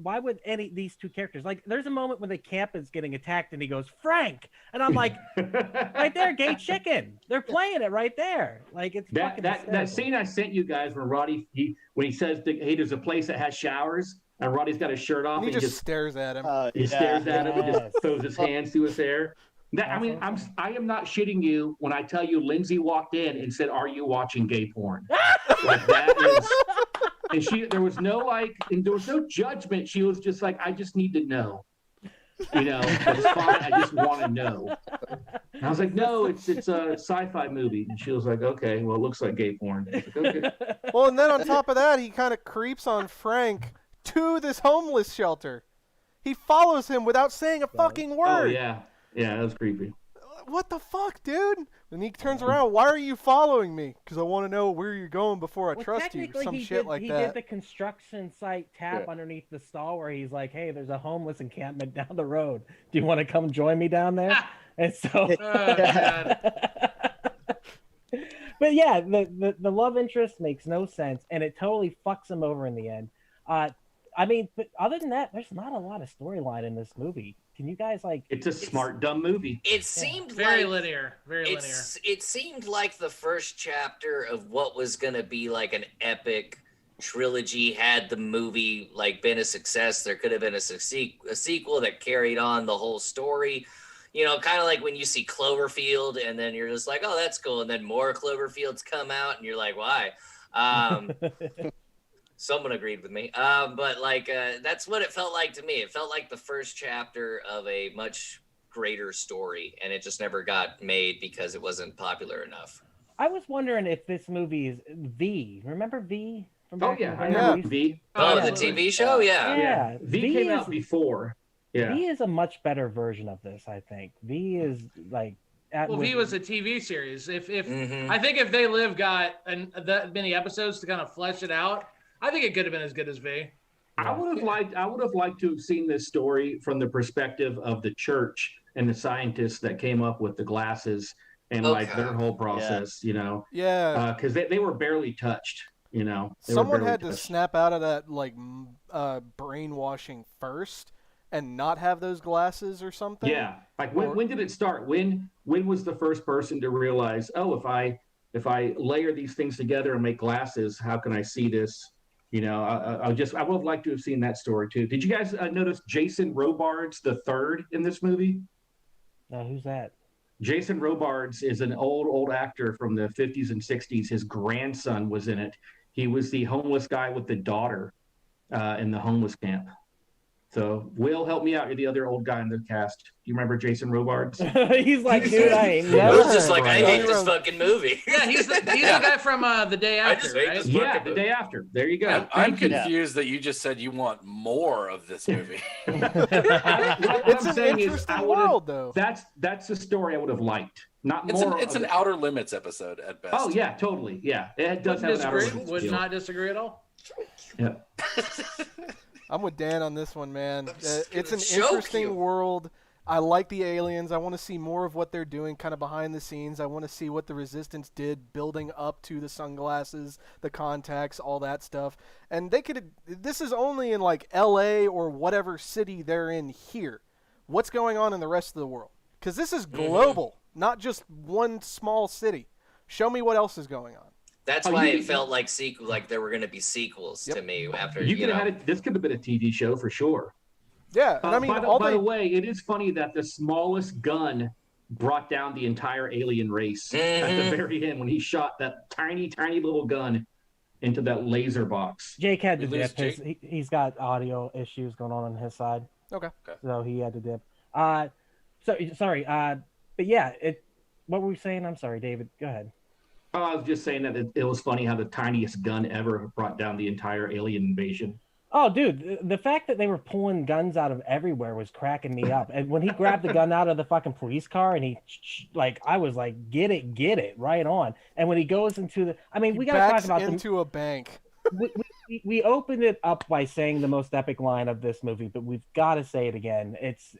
[SPEAKER 1] why would these two characters, like there's a moment when the camp is getting attacked and he goes, "Frank," and I'm like, right there, gay chicken. They're playing it right there. Like it's
[SPEAKER 7] that scene I sent you guys where Roddy when he says hey, there's a place that has showers and Roddy's got his shirt off
[SPEAKER 4] and he just stares at him.
[SPEAKER 7] He stares at him and just throws his hands through his hair. I mean, I am not shitting you when I tell you Lindsay walked in and said, "Are you watching gay porn?" Like that is. And there was no judgment. She was just like, "I just need to know, it's fine. I just want to know." And I was like, "No, it's a sci-fi movie." And she was like, "Okay, well, it looks like gay porn." I was like, okay.
[SPEAKER 4] Well, and then on top of that, he kind of creeps on Frank to this homeless shelter. He follows him without saying a fucking word.
[SPEAKER 7] Oh yeah, that was creepy.
[SPEAKER 4] What the fuck, dude? And he turns around. "Why are you following me?" "Because I want to know where you're going before I trust you." Some shit like that. He
[SPEAKER 1] did the construction site tap underneath the stall where he's like, "Hey, there's a homeless encampment down the road. Do you want to come join me down there?" And so, but yeah, the love interest makes no sense, and it totally fucks him over in the end. I mean, but other than that, there's not a lot of storyline in this movie. Can you guys
[SPEAKER 7] It's a smart, dumb movie.
[SPEAKER 5] It seemed
[SPEAKER 2] very linear.
[SPEAKER 5] It seemed like the first chapter of what was going to be like an epic trilogy. Had the movie been a success, there could have been a sequel that carried on the whole story. Kind of like when you see Cloverfield, and then you're just like, "Oh, that's cool," and then more Cloverfields come out, and you're like, "Why?" Someone agreed with me. But that's what it felt like to me. It felt like the first chapter of a much greater story, and it just never got made because it wasn't popular enough.
[SPEAKER 1] I was wondering if this movie is V. Remember V? From back in the day?
[SPEAKER 7] I know V.
[SPEAKER 5] Oh, the TV show?
[SPEAKER 1] Yeah.
[SPEAKER 7] V came out before. Yeah.
[SPEAKER 1] V is a much better version of this, I think. V is like...
[SPEAKER 2] V was a TV series. I think if They Live got that many episodes to kind of flesh it out, I think it could have been as good as V.
[SPEAKER 7] I would have liked to have seen this story from the perspective of the church and the scientists that came up with the glasses and their whole process,
[SPEAKER 4] Yeah.
[SPEAKER 7] Because they were barely touched, You know,
[SPEAKER 4] someone had to snap out of that brainwashing first and not have those glasses or something.
[SPEAKER 7] Yeah, like when did it start? When was the first person to realize, oh, if I layer these things together and make glasses, how can I see this? You know, I would have liked to have seen that story too. Did you guys notice Jason Robards the third in this movie?
[SPEAKER 1] Who's that?
[SPEAKER 7] Jason Robards is an old actor from the 50s and 60s. His grandson was in it. He was the homeless guy with the daughter in the homeless camp. So, Will, help me out. You're the other old guy in the cast. Do you remember Jason Robards?
[SPEAKER 1] He's like, dude, I ain't never.
[SPEAKER 5] Will's just like, I hate this fucking movie.
[SPEAKER 2] Yeah, he's the guy from The Day After, right?
[SPEAKER 7] The Day After. There you go.
[SPEAKER 6] I'm confused that you just said you want more of this movie.
[SPEAKER 4] It's an interesting world, though.
[SPEAKER 7] That's the story I would have liked.
[SPEAKER 6] It's an Outer Limits episode at best.
[SPEAKER 7] Oh yeah, totally. Yeah, it does have an Outer Limits.
[SPEAKER 2] Would not disagree at all.
[SPEAKER 7] Yeah.
[SPEAKER 4] I'm with Dan on this one, man. It's an interesting world. I like the aliens. I want to see more of what they're doing kind of behind the scenes. I want to see what the Resistance did building up to the sunglasses, the contacts, all that stuff. And this is only in like LA or whatever city they're in here. What's going on in the rest of the world? Because this is global, not just one small city. Show me what else is going on.
[SPEAKER 5] That's why it felt like there were going to be sequels to me after.
[SPEAKER 7] This could have been a TV show for sure.
[SPEAKER 4] Yeah, and I mean,
[SPEAKER 7] by the way, it is funny that the smallest gun brought down the entire alien race at the very end when he shot that tiny little gun into that laser box.
[SPEAKER 1] Jake had to dip. He's got audio issues going on his side.
[SPEAKER 4] Okay.
[SPEAKER 1] So he had to dip. Sorry. But yeah, what were we saying? I'm sorry, David. Go ahead.
[SPEAKER 7] I was just saying that it was funny how the tiniest gun ever brought down the entire alien invasion.
[SPEAKER 1] Oh, dude, the fact that they were pulling guns out of everywhere was cracking me up. And when he grabbed the gun out of the fucking police car and I was like, get it, right on. And when he goes into we got to talk about
[SPEAKER 4] into a bank.
[SPEAKER 1] We opened it up by saying the most epic line of this movie, but we've got to say it again. It's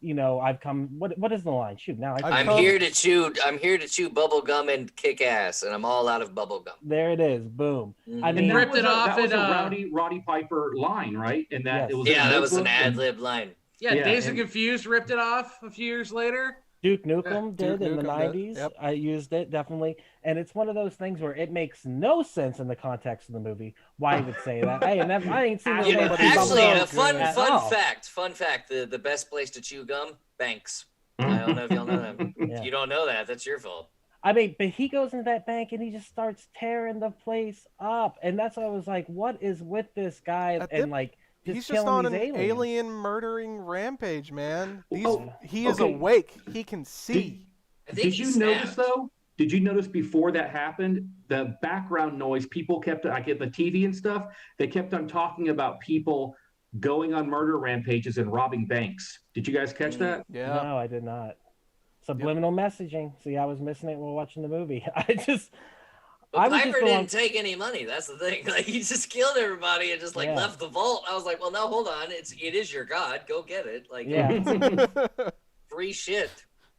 [SPEAKER 1] I've come. What is the line? Shoot, now
[SPEAKER 5] I'm here to chew bubble gum and kick ass, and I'm all out of bubble gum.
[SPEAKER 1] There it is. Boom.
[SPEAKER 7] I mean, ripped it off. That was a Roddy Piper line, right? And that
[SPEAKER 5] that was an ad lib line.
[SPEAKER 2] Yeah, Dazed and Confused ripped it off a few years later.
[SPEAKER 1] Duke Nukem did in the 90s. Yep. I used it, definitely. And it's one of those things where it makes no sense in the context of the movie why he would say that. I ain't seen
[SPEAKER 5] actually, a fun fact, the best place to chew gum, banks. I don't know if y'all know that. If you don't know that, that's your fault.
[SPEAKER 1] I mean, but he goes into that bank and he just starts tearing the place up. And that's why I was like, what is with this guy?
[SPEAKER 4] He's just on an alien murdering rampage, man. He is awake. He can see.
[SPEAKER 7] Did you notice, though? Did you notice before that happened, the background noise, people kept, I get the TV and stuff, they kept on talking about people going on murder rampages and robbing banks. Did you guys catch that?
[SPEAKER 4] Yeah.
[SPEAKER 1] No, I did not. Subliminal messaging. See, I was missing it while watching the movie.
[SPEAKER 5] But Piper didn't take any money. That's the thing. Like, he just killed everybody and just left the vault. I was like, well, no, hold on. It is your god. Go get it. Like, free shit.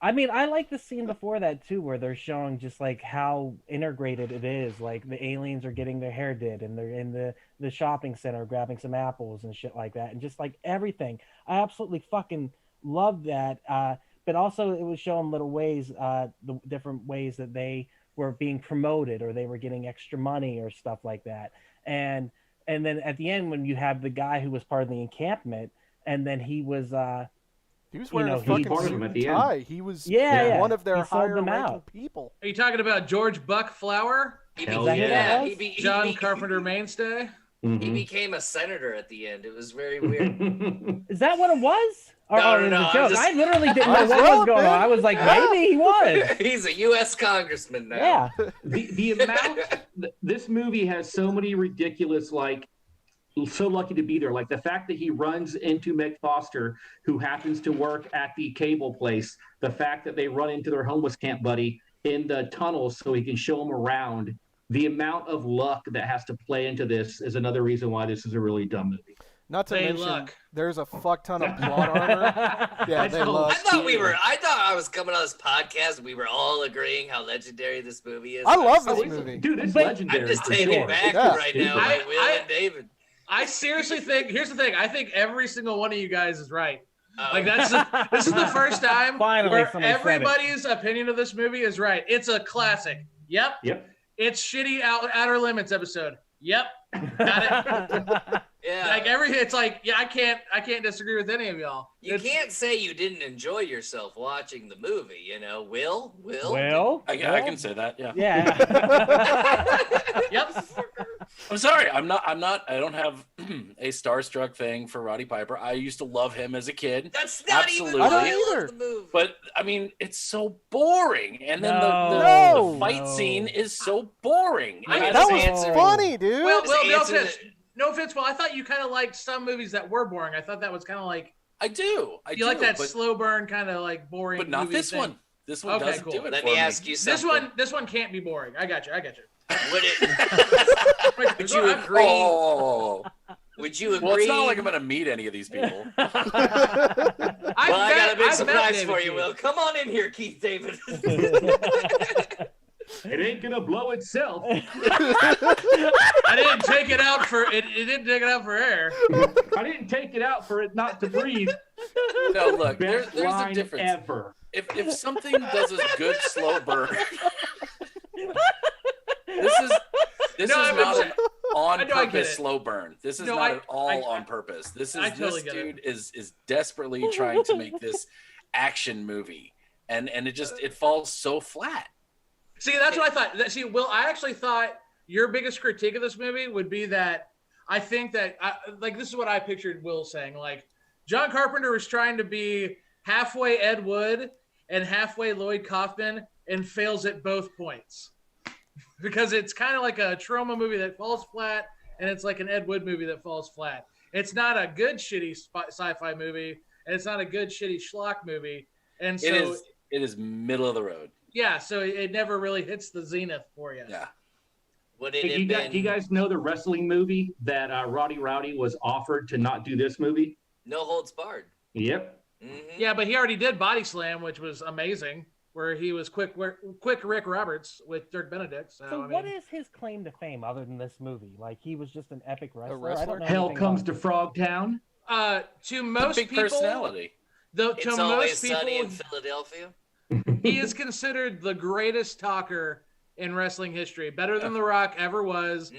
[SPEAKER 1] I mean, I like the scene before that too, where they're showing just like how integrated it is. Like the aliens are getting their hair did, and they're in the shopping center grabbing some apples and shit like that, and just like everything. I absolutely fucking love that. But also, it was showing little ways, the different ways that they were being promoted or they were getting extra money or stuff like that. And then at the end, when you have the guy who was part of the encampment, and then he was
[SPEAKER 4] wearing a fucking suit and tie. He was one of their higher ranking people.
[SPEAKER 2] Are you talking about George Buck Flower? John Carpenter Mainstay?
[SPEAKER 5] Mm-hmm. He became a senator at the end. It was very weird.
[SPEAKER 1] Is that what it was?
[SPEAKER 5] No.
[SPEAKER 1] I literally didn't know what was going on. I was like, maybe he was.
[SPEAKER 5] He's a U.S. congressman now.
[SPEAKER 1] Yeah.
[SPEAKER 7] The amount this movie has so many ridiculous, so lucky to be there. Like the fact that he runs into Meg Foster, who happens to work at the cable place. The fact that they run into their homeless camp buddy in the tunnels so he can show them around. The amount of luck that has to play into this is another reason why this is a really dumb movie.
[SPEAKER 4] Not to
[SPEAKER 2] They
[SPEAKER 4] mention,
[SPEAKER 2] look.
[SPEAKER 4] there's a fuck ton of plot armor. Yeah, they look.
[SPEAKER 5] I thought I was coming on this podcast and we were all agreeing how legendary this movie is.
[SPEAKER 4] I love this movie.
[SPEAKER 7] Dude, it's legendary.
[SPEAKER 5] I'm just
[SPEAKER 7] for
[SPEAKER 5] taken
[SPEAKER 7] sure.
[SPEAKER 5] back
[SPEAKER 4] Yeah.
[SPEAKER 5] right now by Will and David.
[SPEAKER 2] I seriously think. Here's the thing. I think every single one of you guys is right. Like this is the first time
[SPEAKER 1] Finally,
[SPEAKER 2] where
[SPEAKER 1] somebody said it.
[SPEAKER 2] everybody's opinion of this movie is right. It's a classic. Yep. It's shitty Outer Limits episode. Yep. Got it.
[SPEAKER 5] Yeah.
[SPEAKER 2] Like it's like, yeah, I can't disagree with any of y'all.
[SPEAKER 5] You can't say you didn't enjoy yourself watching the movie, you know. Will?
[SPEAKER 6] I can say that, yeah.
[SPEAKER 1] Yeah.
[SPEAKER 2] Yep.
[SPEAKER 6] I'm sorry. I don't have a starstruck thing for Roddy Piper. I used to love him as a kid.
[SPEAKER 5] That's not
[SPEAKER 6] Absolutely.
[SPEAKER 5] even
[SPEAKER 4] I
[SPEAKER 5] the
[SPEAKER 4] don't
[SPEAKER 5] Will
[SPEAKER 4] either.
[SPEAKER 5] of the movie.
[SPEAKER 6] But I mean, it's so boring, and then
[SPEAKER 4] No.
[SPEAKER 6] the fight scene is so boring.
[SPEAKER 2] I mean,
[SPEAKER 6] And
[SPEAKER 4] That
[SPEAKER 6] it's-
[SPEAKER 4] was
[SPEAKER 5] answer-
[SPEAKER 4] funny, dude.
[SPEAKER 2] Well, no
[SPEAKER 5] answer
[SPEAKER 2] offense. No offense, Well, I thought you kind of liked some movies that were boring. I thought that was kind of like
[SPEAKER 6] I do.
[SPEAKER 2] you like that slow burn kind of like boring.
[SPEAKER 6] but not
[SPEAKER 2] movie
[SPEAKER 6] this
[SPEAKER 2] thing.
[SPEAKER 6] one. This one
[SPEAKER 2] Okay,
[SPEAKER 6] doesn't
[SPEAKER 2] cool.
[SPEAKER 6] do it.
[SPEAKER 5] Let
[SPEAKER 6] for
[SPEAKER 5] me ask you something.
[SPEAKER 2] This one can't be boring. I got you.
[SPEAKER 5] Would it? Would you agree?
[SPEAKER 6] Oh,
[SPEAKER 5] Would you agree?
[SPEAKER 6] well, it's not like I'm gonna meet any of these people.
[SPEAKER 5] Well, I got a big
[SPEAKER 2] I've met
[SPEAKER 5] surprise
[SPEAKER 2] David
[SPEAKER 5] for you,
[SPEAKER 2] Keith.
[SPEAKER 5] Will. Come on in here, Keith David.
[SPEAKER 7] It ain't gonna blow itself.
[SPEAKER 2] I didn't take it out for it. It didn't take it out for air.
[SPEAKER 7] I didn't take it out for it not to breathe.
[SPEAKER 6] No, look, there's
[SPEAKER 7] Best
[SPEAKER 6] a
[SPEAKER 7] line
[SPEAKER 6] difference.
[SPEAKER 7] ever.
[SPEAKER 6] If something does a good slow burn, this
[SPEAKER 2] No,
[SPEAKER 6] is
[SPEAKER 2] I'm
[SPEAKER 6] not
[SPEAKER 2] upset.
[SPEAKER 6] an on
[SPEAKER 2] I know, I get
[SPEAKER 6] purpose
[SPEAKER 2] it.
[SPEAKER 6] slow burn. This is
[SPEAKER 2] No,
[SPEAKER 6] not
[SPEAKER 2] I-
[SPEAKER 6] at all
[SPEAKER 2] I-
[SPEAKER 6] on purpose. This
[SPEAKER 2] totally get it.
[SPEAKER 6] dude is desperately trying to make this action movie, and it falls so flat.
[SPEAKER 2] See, that's what I thought. See, Will, I actually thought your biggest critique of this movie would be that I think that, like, this is what I pictured Will saying. Like, John Carpenter was trying to be halfway Ed Wood and halfway Lloyd Kaufman and fails at both points. Because it's kind of like a trauma movie that falls flat, and it's like an Ed Wood movie that falls flat. It's not a good, shitty sci-fi movie, and it's not a good, shitty schlock movie. And so
[SPEAKER 6] it is middle of the road.
[SPEAKER 2] yeah, so it never really hits the zenith for you.
[SPEAKER 6] Yeah.
[SPEAKER 5] Would it
[SPEAKER 7] Hey,
[SPEAKER 5] have been?
[SPEAKER 7] do you guys know the wrestling movie that Roddy Rowdy was offered to not do this movie?
[SPEAKER 5] No holds barred.
[SPEAKER 7] Yep.
[SPEAKER 5] Mm-hmm.
[SPEAKER 2] Yeah, but he already did Body Slam, which was amazing, where he was quick Rick Roberts with Dirk Benedict. So,
[SPEAKER 1] So
[SPEAKER 2] I mean,
[SPEAKER 1] what is his claim to fame other than this movie? Like he was just an epic wrestler. I
[SPEAKER 4] wrestler?
[SPEAKER 1] don't know
[SPEAKER 7] Hell
[SPEAKER 1] anything
[SPEAKER 7] comes
[SPEAKER 1] about
[SPEAKER 7] to Frogtown.
[SPEAKER 2] to most
[SPEAKER 6] Big
[SPEAKER 2] people,
[SPEAKER 6] personality.
[SPEAKER 5] It's
[SPEAKER 2] to
[SPEAKER 5] always
[SPEAKER 2] most people,
[SPEAKER 5] sunny in Philadelphia.
[SPEAKER 2] he is considered the greatest talker in wrestling history, better than The Rock ever was.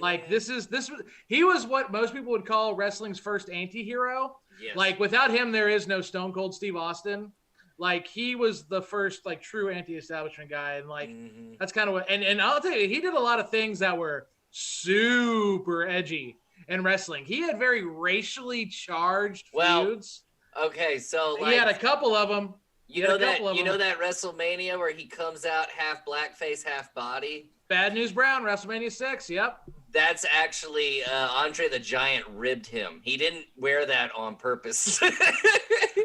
[SPEAKER 2] Like he was what most people would call wrestling's first anti-hero.
[SPEAKER 5] Yes.
[SPEAKER 2] Like without him, there is no Stone Cold Steve Austin. Like he was the first like true anti-establishment guy, and like that's kind of what. And I'll tell you, he did a lot of things that were super edgy in wrestling. He had very racially charged feuds.
[SPEAKER 5] Okay, so like,
[SPEAKER 2] He had a couple of them.
[SPEAKER 5] you know that WrestleMania where he comes out half blackface, half body.
[SPEAKER 2] Bad News Brown, WrestleMania 6. Yep.
[SPEAKER 5] That's actually Andre the Giant ribbed him. He didn't wear that on purpose.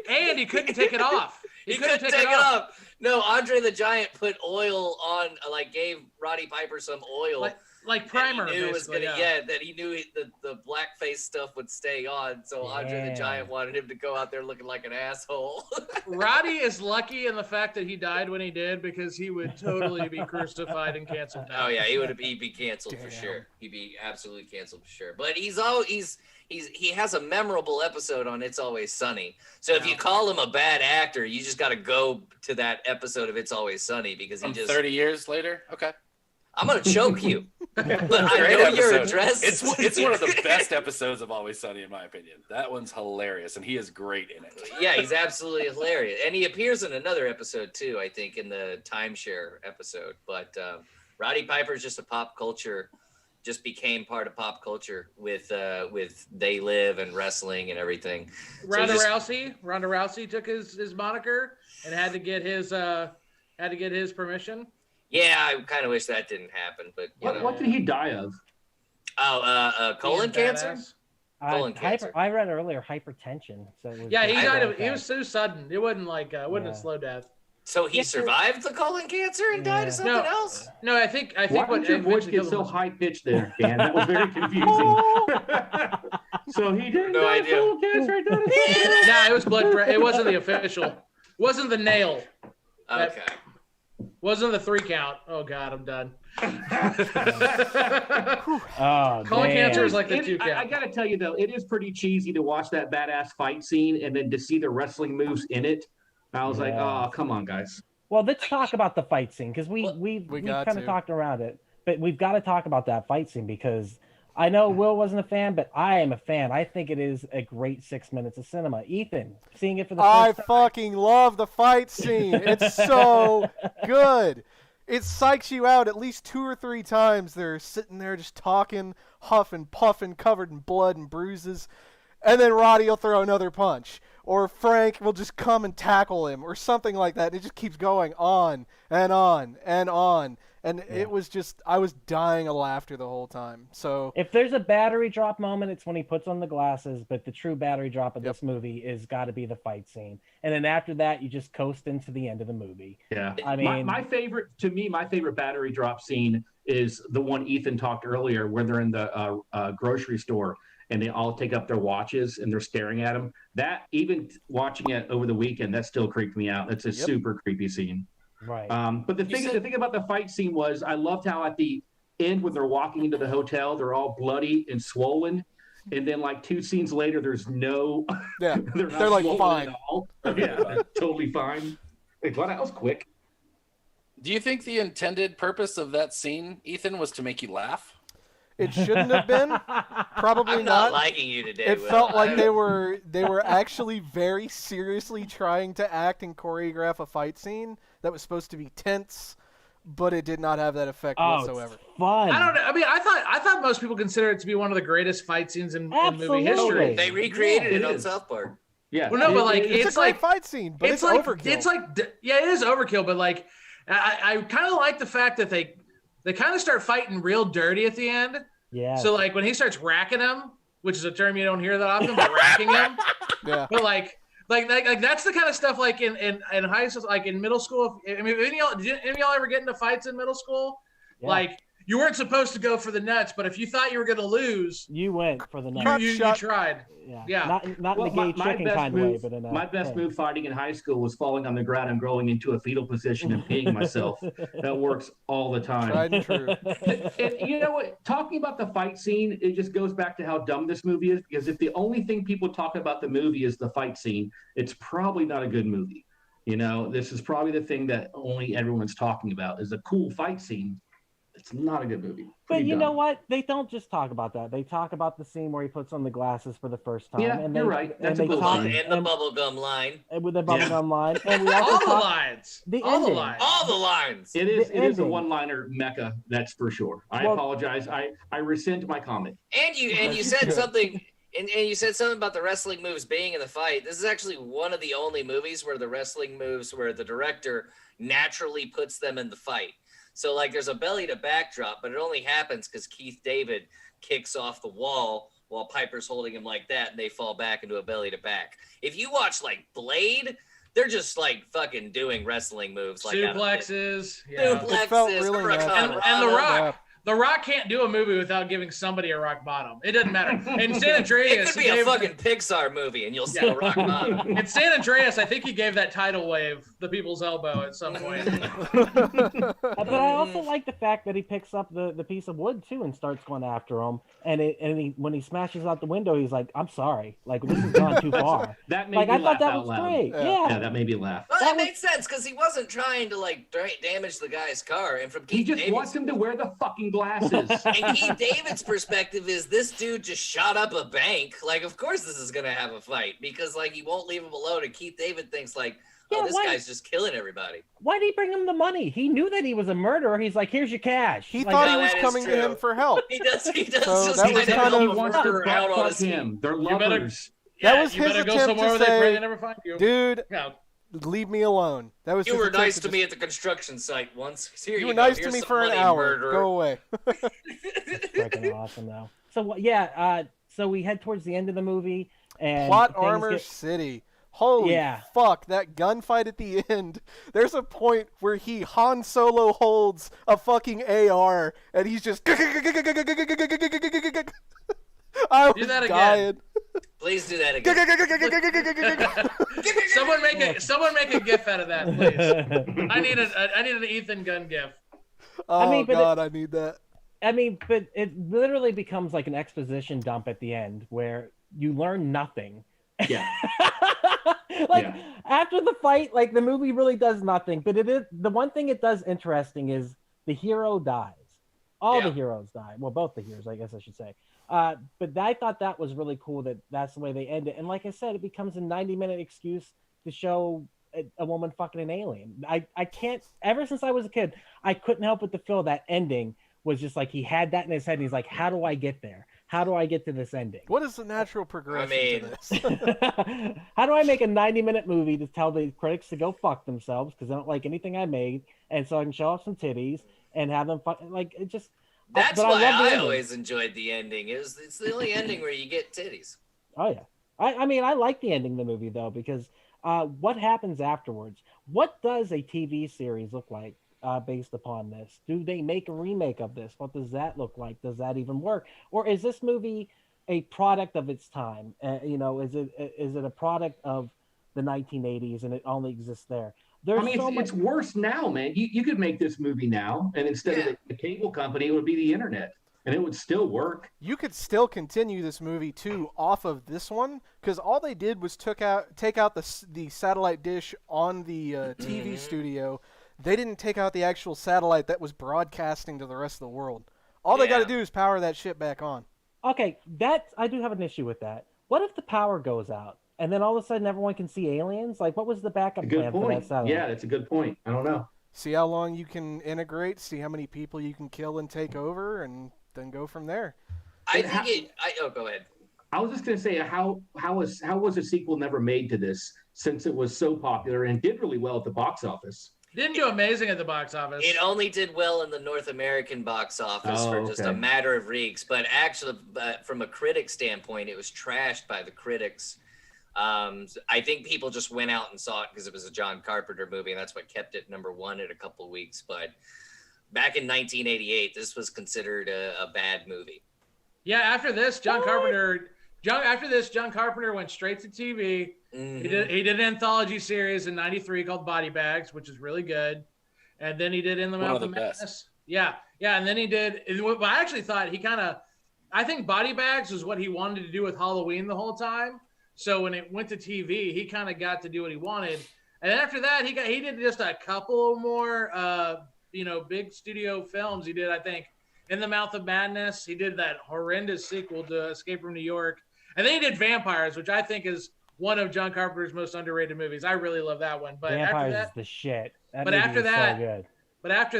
[SPEAKER 2] And he couldn't take it off.
[SPEAKER 5] He couldn't take it off. No, Andre the Giant put oil on, like gave Roddy Piper some oil.
[SPEAKER 2] Like primer.
[SPEAKER 5] He knew it was gonna,
[SPEAKER 2] yeah.
[SPEAKER 5] that he knew the blackface stuff would stay on. So Andre the Giant wanted him to go out there looking like an asshole.
[SPEAKER 2] Roddy is lucky in the fact that he died when he did, because he would totally be crucified and canceled.
[SPEAKER 5] Oh yeah, he'd be canceled for sure. He'd be absolutely canceled for sure. But he has a memorable episode on It's Always Sunny. So if you call him a bad actor, you just got to go to that episode of It's Always Sunny because he just
[SPEAKER 6] 30 years later. Okay.
[SPEAKER 5] I'm gonna choke you. But I
[SPEAKER 6] Great
[SPEAKER 5] know your
[SPEAKER 6] episode.
[SPEAKER 5] address.
[SPEAKER 6] It's one of the best episodes of Always Sunny, in my opinion. That one's hilarious, and he is great in it.
[SPEAKER 5] Yeah, he's absolutely hilarious, and he appears in another episode too. I think in the timeshare episode. But Roddy Piper's just just became part of pop culture with They Live and wrestling and everything.
[SPEAKER 2] Ronda Rousey took his moniker and had to get his permission.
[SPEAKER 5] Yeah, I kind of wish that didn't happen, but
[SPEAKER 7] What did he die of?
[SPEAKER 5] Colon cancer. Colon cancer.
[SPEAKER 1] I read earlier hypertension. So it was
[SPEAKER 2] Yeah, he
[SPEAKER 1] just
[SPEAKER 2] died
[SPEAKER 1] like
[SPEAKER 2] of. It was so sudden. It wasn't like wasn't a slow death.
[SPEAKER 5] So he survived the colon cancer and died of something else?
[SPEAKER 2] No, I think
[SPEAKER 7] Why
[SPEAKER 2] what
[SPEAKER 7] did your voice
[SPEAKER 2] eventually
[SPEAKER 7] get
[SPEAKER 2] killed
[SPEAKER 7] so
[SPEAKER 2] him was-
[SPEAKER 7] high pitched there, Dan? That was very confusing. So he didn't
[SPEAKER 6] No idea.
[SPEAKER 2] Nah, it was blood. It wasn't the official. It wasn't the nail.
[SPEAKER 5] Okay.
[SPEAKER 2] Wasn't the 3 count. Oh God, I'm done.
[SPEAKER 1] Colon
[SPEAKER 2] cancer is like the 2 count.
[SPEAKER 7] I gotta tell you though, it is pretty cheesy to watch that badass fight scene and then to see the wrestling moves in it. I was like, oh, come on, guys.
[SPEAKER 1] Well, let's talk about the fight scene because we kind of talked around it, but we've got to talk about that fight scene because I know Will wasn't a fan, but I am a fan. I think it is a great 6 minutes of cinema. Ethan, seeing it for the first time.
[SPEAKER 4] I fucking love the fight scene. It's so good. It psychs you out at least 2 or 3 times. They're sitting there just talking, huffing, puffing, covered in blood and bruises. And then Roddy will throw another punch. Or Frank will just come and tackle him or something like that. And it just keeps going on and on and on. And it was just, I was dying of laughter the whole time. So
[SPEAKER 1] if there's a battery drop moment, it's when he puts on the glasses. But the true battery drop of this movie is got to be the fight scene. And then after that, you just coast into the end of the movie.
[SPEAKER 7] Yeah.
[SPEAKER 1] I mean,
[SPEAKER 7] my favorite battery drop scene is the one Ethan talked earlier where they're in the grocery store and they all take up their watches and they're staring at them. That, even watching it over the weekend, that still creeped me out. That's a super creepy scene.
[SPEAKER 1] Right.
[SPEAKER 7] But the thing about the fight scene was I loved how at the end when they're walking into the hotel, they're all bloody and swollen. And then like 2 scenes later, there's no,
[SPEAKER 4] yeah,
[SPEAKER 7] they're
[SPEAKER 4] like fine.
[SPEAKER 7] at all. Yeah, totally fine. Wait, what? That was quick.
[SPEAKER 6] Do you think the intended purpose of that scene, Ethan, was to make you laugh?
[SPEAKER 4] It shouldn't have been. Probably
[SPEAKER 5] I'm not liking you today.
[SPEAKER 4] It felt like they were actually very seriously trying to act and choreograph a fight scene that was supposed to be tense, but it did not have that effect whatsoever.
[SPEAKER 1] It's fun.
[SPEAKER 2] I don't know. I mean, I thought most people consider it to be one of the greatest fight scenes in movie history.
[SPEAKER 5] They recreated it on South Park.
[SPEAKER 7] Yeah.
[SPEAKER 2] Well, no, but like
[SPEAKER 4] it's a great fight scene, but it's
[SPEAKER 2] like
[SPEAKER 4] overkill.
[SPEAKER 2] It's like yeah, it is overkill, but like I kind of like the fact that they kind of start fighting real dirty at the end.
[SPEAKER 1] Yeah.
[SPEAKER 2] So like when he starts racking him, which is a term you don't hear that often, but racking him.
[SPEAKER 4] Yeah.
[SPEAKER 2] But like that's the kind of stuff like in high school, like in middle school. I mean, did any of y'all ever get into fights in middle school? Yeah. Like you weren't supposed to go for the nuts, but if you thought you were going to lose,
[SPEAKER 1] you went for the nuts.
[SPEAKER 2] You tried. Yeah.
[SPEAKER 1] Not in a gay chicken kind of way, but in a
[SPEAKER 7] my best move fighting in high school was falling on the ground and rolling into a fetal position and peeing myself. That works all the time.
[SPEAKER 4] Tried and true.
[SPEAKER 7] And you know what? Talking about the fight scene, it just goes back to how dumb this movie is. Because if the only thing people talk about the movie is the fight scene, it's probably not a good movie. You know, this is probably the thing that only everyone's talking about is a cool fight scene. It's not a good movie.
[SPEAKER 1] But you know what? They don't just talk about that. They talk about the scene where he puts on the glasses for the first time.
[SPEAKER 7] Yeah, you're right. That's
[SPEAKER 5] and the bubblegum line.
[SPEAKER 1] With the bubblegum line. And we also
[SPEAKER 2] all the lines.
[SPEAKER 5] All the lines.
[SPEAKER 7] It is a one-liner mecca, that's for sure. I apologize. I rescind my comment.
[SPEAKER 5] And you said something and you said something about the wrestling moves being in the fight. This is actually one of the only movies where the wrestling moves where the director naturally puts them in the fight. So, like, there's a belly-to-back drop, but it only happens because Keith David kicks off the wall while Piper's holding him like that, and they fall back into a belly-to-back. If you watch, like, Blade, they're just, like, fucking doing wrestling moves. Like
[SPEAKER 2] suplexes.
[SPEAKER 5] Suplexes.
[SPEAKER 4] It felt really nice.
[SPEAKER 2] And The Rock. Yeah. The Rock can't do a movie without giving somebody a rock bottom. It doesn't matter. In San Andreas,
[SPEAKER 5] it could be a fucking Pixar movie, and you'll see a rock bottom.
[SPEAKER 2] In San Andreas, I think he gave that tidal wave the people's elbow at some point.
[SPEAKER 1] But I also like the fact that he picks up the piece of wood too and starts going after him. And when he smashes out the window, he's like, "I'm sorry, like this has gone too far."
[SPEAKER 7] That made me laugh
[SPEAKER 1] thought that
[SPEAKER 7] out
[SPEAKER 1] was
[SPEAKER 7] loud.
[SPEAKER 1] great.
[SPEAKER 7] Yeah, that made me laugh.
[SPEAKER 5] Well, that made sense because he wasn't trying to like damage the guy's car, and from
[SPEAKER 7] he just wants him to wear the fucking glasses.
[SPEAKER 5] And Keith David's perspective is this dude just shot up a bank. Like, of course this is going to have a fight because, like, he won't leave him alone. And Keith David thinks, like, this guy's just killing everybody.
[SPEAKER 1] Why did he bring him the money? He knew that he was a murderer. He's like, here's your cash.
[SPEAKER 4] He thought he was coming to him for help.
[SPEAKER 5] He does
[SPEAKER 4] So
[SPEAKER 5] just
[SPEAKER 4] that was kind of
[SPEAKER 7] wants to out on him. They're lovers.
[SPEAKER 4] That was
[SPEAKER 2] you
[SPEAKER 4] his
[SPEAKER 2] better go
[SPEAKER 4] attempt
[SPEAKER 2] somewhere
[SPEAKER 4] to
[SPEAKER 2] where
[SPEAKER 4] say,
[SPEAKER 2] they never find you.
[SPEAKER 4] dude,
[SPEAKER 2] No.
[SPEAKER 4] leave me alone. That was
[SPEAKER 5] You
[SPEAKER 4] his
[SPEAKER 5] were
[SPEAKER 4] attempt
[SPEAKER 5] nice to
[SPEAKER 4] just-
[SPEAKER 5] me at the construction site once. Here
[SPEAKER 4] You were
[SPEAKER 5] go.
[SPEAKER 4] nice to
[SPEAKER 5] Here's
[SPEAKER 4] me
[SPEAKER 5] some
[SPEAKER 4] for an
[SPEAKER 5] money,
[SPEAKER 4] hour.
[SPEAKER 5] murderer.
[SPEAKER 4] Go away.
[SPEAKER 1] Freaking awesome though. So so we head towards the end of the movie and
[SPEAKER 4] Plot Armor City. Holy fuck, that gunfight at the end. There's a point where Han Solo holds a fucking AR and he's just I
[SPEAKER 2] Do that again.
[SPEAKER 4] Dying.
[SPEAKER 5] Please do that again.
[SPEAKER 2] Someone make a gif out of that, please. I need an Ethan Gunn gif.
[SPEAKER 4] Oh God, I need that.
[SPEAKER 1] I mean, but it literally becomes like an exposition dump at the end where you learn nothing.
[SPEAKER 7] Yeah.
[SPEAKER 1] After the fight, like the movie really does nothing. But it is the one thing it does interesting is the hero dies. All the heroes die. Well, both the heroes, I guess I should say. But I thought that was really cool that that's the way they end it. And like I said, it becomes a 90-minute excuse to show a woman fucking an alien. I can't. Ever since I was a kid, I couldn't help but to feel that ending was just like he had that in his head. And he's like, how do I get there? How do I get to this ending?
[SPEAKER 4] What is the natural progression to this?
[SPEAKER 1] How do I make a 90-minute movie to tell the critics to go fuck themselves because I don't like anything I made, and so I can show off some titties and have them fuck like it just.
[SPEAKER 5] That's why I always enjoyed the ending. It's the only ending where you get titties.
[SPEAKER 1] Oh yeah, I mean I like the ending of the movie though because what happens afterwards? What does a TV series look like? Based upon this, do they make a remake of this? What does that look like? Does that even work, or is this movie a product of its time? Is it a product of the 1980s and it only exists there?
[SPEAKER 7] It's worse now, man. You could make this movie now, and instead of the cable company, it would be the internet, and it would still work.
[SPEAKER 4] You could still continue this movie too off of this one because all they did was take out the satellite dish on the TV studio. They didn't take out the actual satellite that was broadcasting to the rest of the world. All they got to do is power that shit back on.
[SPEAKER 1] Okay, I do have an issue with that. What if the power goes out and then all of a sudden everyone can see aliens? Like, what was the backup plan for that satellite?
[SPEAKER 7] Yeah, that's a good point. I don't know.
[SPEAKER 4] See how long you can integrate, see how many people you can kill and take over, and then go from there.
[SPEAKER 5] Go ahead.
[SPEAKER 7] I was just going to say, how was a sequel never made to this since it was so popular and did really well at the box office?
[SPEAKER 2] Didn't do amazing at the box office.
[SPEAKER 5] It only did well in the North American box office for just a matter of weeks. But actually, from a critic standpoint, it was trashed by the critics. I think people just went out and saw it because it was a John Carpenter movie, and that's what kept it number one in a couple of weeks. But back in 1988, this was considered a bad movie.
[SPEAKER 2] Yeah, after this, John Carpenter went straight to TV. Mm-hmm. He did an anthology series in '93 called Body Bags, which is really good. And then he did In the Mouth of Madness. Yeah. And then he did. I actually thought I think Body Bags was what he wanted to do with Halloween the whole time. So when it went to TV, he kind of got to do what he wanted. And then after that, he did just a couple more, big studio films. He did, I think, In the Mouth of Madness. He did that horrendous sequel to Escape from New York. And then he did Vampires, which I think is one of John Carpenter's most underrated movies. I really love that one. But
[SPEAKER 1] Vampires
[SPEAKER 2] after that,
[SPEAKER 1] is the shit.
[SPEAKER 2] But after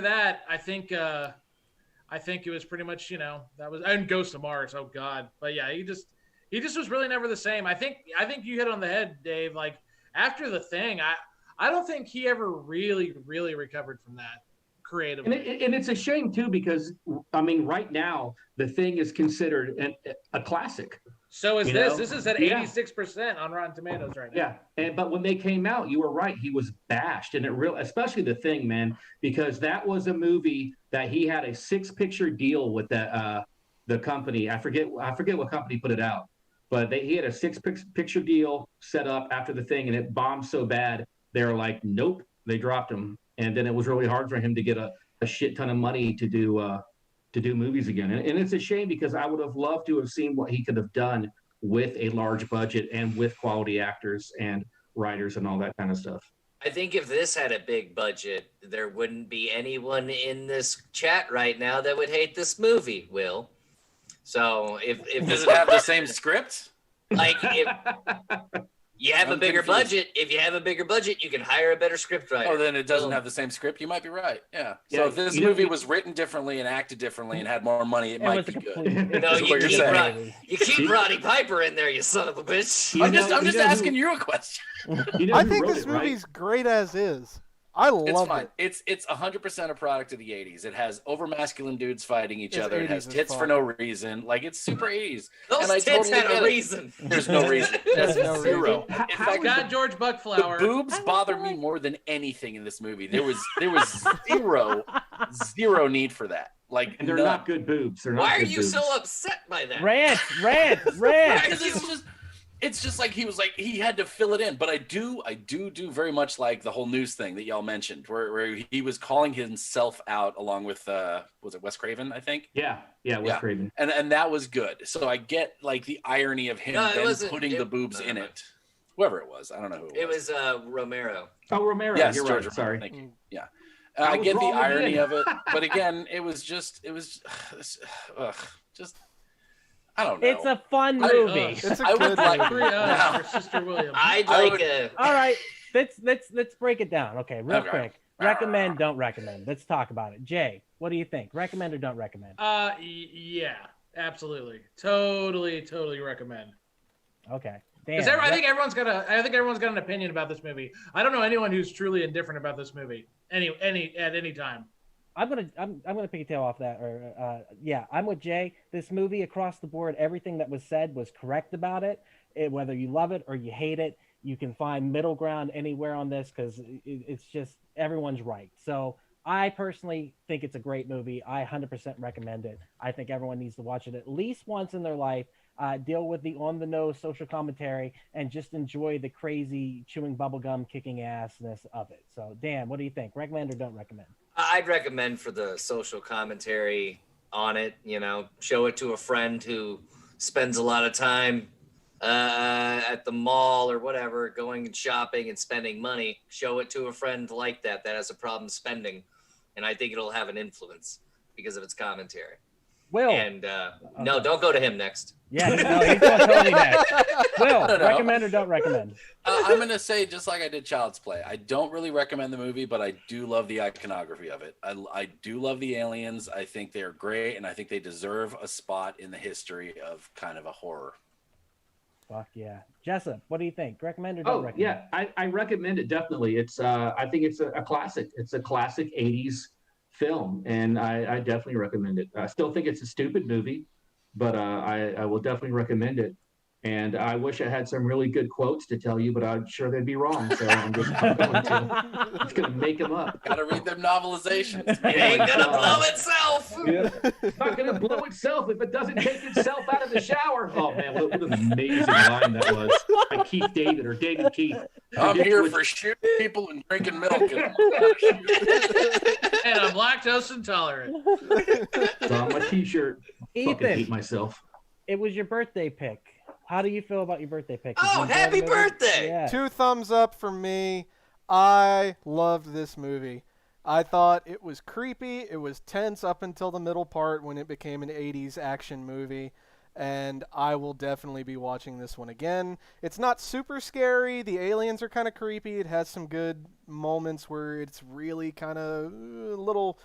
[SPEAKER 2] that, I think it was pretty much, that was, and Ghost of Mars. Oh God. But yeah, he just was really never the same. I think you hit on the head, Dave. Like after The Thing, I don't think he ever really, really recovered from that creatively.
[SPEAKER 7] And it's a shame too, because right now The Thing is considered a classic.
[SPEAKER 2] So is this. This is at 86% on Rotten Tomatoes right now.
[SPEAKER 7] Yeah, but when they came out, you were right. He was bashed, and especially The Thing, man, because that was a movie that he had a 6-picture deal with the company. I forget what company put it out, but he had a 6-picture deal set up after The Thing, and it bombed so bad they were like, nope, they dropped him, and then it was really hard for him to get a shit ton of money to do movies again. And it's a shame because I would have loved to have seen what he could have done with a large budget and with quality actors and writers and all that kind of stuff.
[SPEAKER 5] I think if this had a big budget, there wouldn't be anyone in this chat right now that would hate this movie, Will. So if
[SPEAKER 6] does it have the same script?
[SPEAKER 5] Like if you have a bigger budget, you can hire a better script writer.
[SPEAKER 6] Oh, then it doesn't have the same script. You might be right. Yeah. So if this movie was written differently and acted differently and had more money, it might be good.
[SPEAKER 5] No, you keep Roddy Piper in there, you son of a bitch.
[SPEAKER 6] I'm just asking you a question.
[SPEAKER 4] I think this movie's great as is. I love it.
[SPEAKER 6] It's 100% a product of the 80s. It has over masculine dudes fighting each other. It has tits for no reason. Like it's super 80s.
[SPEAKER 5] Those tits had a reason.
[SPEAKER 6] There's no reason. There's zero.
[SPEAKER 2] In fact, got George Buckflower.
[SPEAKER 6] The boobs bother me more than anything in this movie. There was zero need for that. Like,
[SPEAKER 7] and they're not good boobs. They're not.
[SPEAKER 5] Why are
[SPEAKER 7] good
[SPEAKER 5] you
[SPEAKER 7] boobs.
[SPEAKER 5] so upset by that?
[SPEAKER 1] Rant.
[SPEAKER 6] Because it's just like he had to fill it in. But I do very much like the whole news thing that y'all mentioned, where he was calling himself out along with was it Wes Craven, I think?
[SPEAKER 7] Yeah, Wes Craven.
[SPEAKER 6] And that was good. So I get like the irony of him putting the boobs in it. Whoever it was, I don't know who it was.
[SPEAKER 5] It was Romero.
[SPEAKER 7] Oh, Romero.
[SPEAKER 6] Yes,
[SPEAKER 7] You're
[SPEAKER 6] George
[SPEAKER 7] right.
[SPEAKER 6] Romero.
[SPEAKER 7] Sorry.
[SPEAKER 6] Thank you. Yeah. I get the irony of it, but again, it was just I don't know.
[SPEAKER 1] It's a fun movie.
[SPEAKER 4] It's a good movie.
[SPEAKER 2] For Sister Williams.
[SPEAKER 1] All right, let's break it down. Okay, real quick. Recommend, don't recommend. Let's talk about it. Jay, what do you think? Recommend or don't recommend?
[SPEAKER 2] Yeah, absolutely, totally recommend.
[SPEAKER 1] Okay.
[SPEAKER 2] Because I think everyone's got an opinion about this movie. I don't know anyone who's truly indifferent about this movie at any time. I'm
[SPEAKER 1] gonna pigtail off that. I'm with Jay. This movie across the board, everything that was said was correct about it. Whether you love it or you hate it, you can find middle ground anywhere on this because it's just everyone's right. So I personally think it's a great movie. I 100% recommend it. I think everyone needs to watch it at least once in their life. Deal with the on-the-nose social commentary and just enjoy the crazy chewing bubblegum kicking assness of it. So, Dan, what do you think? Recommend or don't recommend?
[SPEAKER 5] I'd recommend for the social commentary on it. Show it to a friend who spends a lot of time at the mall or whatever, going and shopping and spending money. Show it to a friend like that has a problem spending, and I think it'll have an influence because of its commentary.
[SPEAKER 1] Will.
[SPEAKER 5] And no, don't go to him next.
[SPEAKER 1] Yeah, no, he's going totally next. Will, recommend or don't recommend?
[SPEAKER 6] I'm going to say, just like I did Child's Play, I don't really recommend the movie, but I do love the iconography of it. I do love the aliens. I think they're great, and I think they deserve a spot in the history of kind of a horror.
[SPEAKER 1] Fuck yeah. Jessup, what do you think? Recommend or don't recommend?
[SPEAKER 7] Yeah, I recommend it, definitely. It's I think it's a classic. It's a classic 80s film, and I definitely recommend it. I still think it's a stupid movie, but I will definitely recommend it. And I wish I had some really good quotes to tell you, but I'm sure they'd be wrong. So I'm just going to make them up.
[SPEAKER 6] Got to read them novelizations.
[SPEAKER 5] It ain't going to blow itself.
[SPEAKER 7] Yeah. It's not going to blow itself if it doesn't take itself out of the shower. Oh, man, what an amazing line that was. By Keith David or David Keith.
[SPEAKER 6] I'm here for shooting people and drinking milk. And
[SPEAKER 2] I'm lactose intolerant.
[SPEAKER 7] It's on my t-shirt.
[SPEAKER 1] Ethan,
[SPEAKER 7] fucking hate myself.
[SPEAKER 1] It was your birthday pick. How do you feel about your birthday pick?
[SPEAKER 5] Oh, happy birthday!
[SPEAKER 1] Yeah.
[SPEAKER 4] 2 thumbs up from me. I loved this movie. I thought it was creepy. It was tense up until the middle part when it became an 80s action movie. And I will definitely be watching this one again. It's not super scary. The aliens are kind of creepy. It has some good moments where it's really kind of a little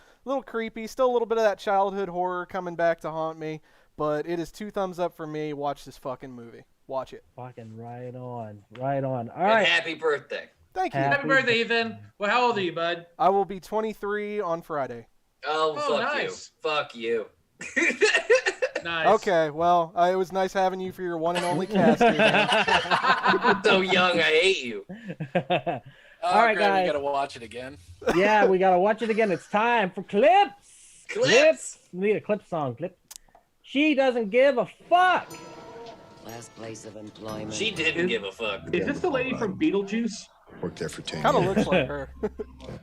[SPEAKER 4] creepy. Still a little bit of that childhood horror coming back to haunt me. But it is 2 thumbs up for me. Watch this fucking movie. Watch it.
[SPEAKER 1] Fucking right on. Right on. All
[SPEAKER 5] and
[SPEAKER 1] right.
[SPEAKER 5] Happy birthday.
[SPEAKER 4] Thank you.
[SPEAKER 2] Happy birthday, Ethan. Well, how old are you, bud?
[SPEAKER 4] I will be 23 on Friday.
[SPEAKER 5] Oh, fuck
[SPEAKER 2] nice.
[SPEAKER 5] you. Fuck you.
[SPEAKER 2] Nice.
[SPEAKER 4] Okay, well, it was nice having you for your one and only cast.
[SPEAKER 5] So young, I hate you.
[SPEAKER 1] All right,
[SPEAKER 6] great.
[SPEAKER 1] guys.
[SPEAKER 6] We got to watch it again.
[SPEAKER 1] Yeah, we got to watch it again. It's time for clips.
[SPEAKER 5] Clips.
[SPEAKER 1] We need a clip song. Clip. She doesn't give a fuck.
[SPEAKER 8] Last place of employment.
[SPEAKER 5] She didn't give a fuck.
[SPEAKER 7] Is this the lady from Beetlejuice?
[SPEAKER 9] Worked there for 10
[SPEAKER 4] Kind of
[SPEAKER 9] years.
[SPEAKER 4] looks like her.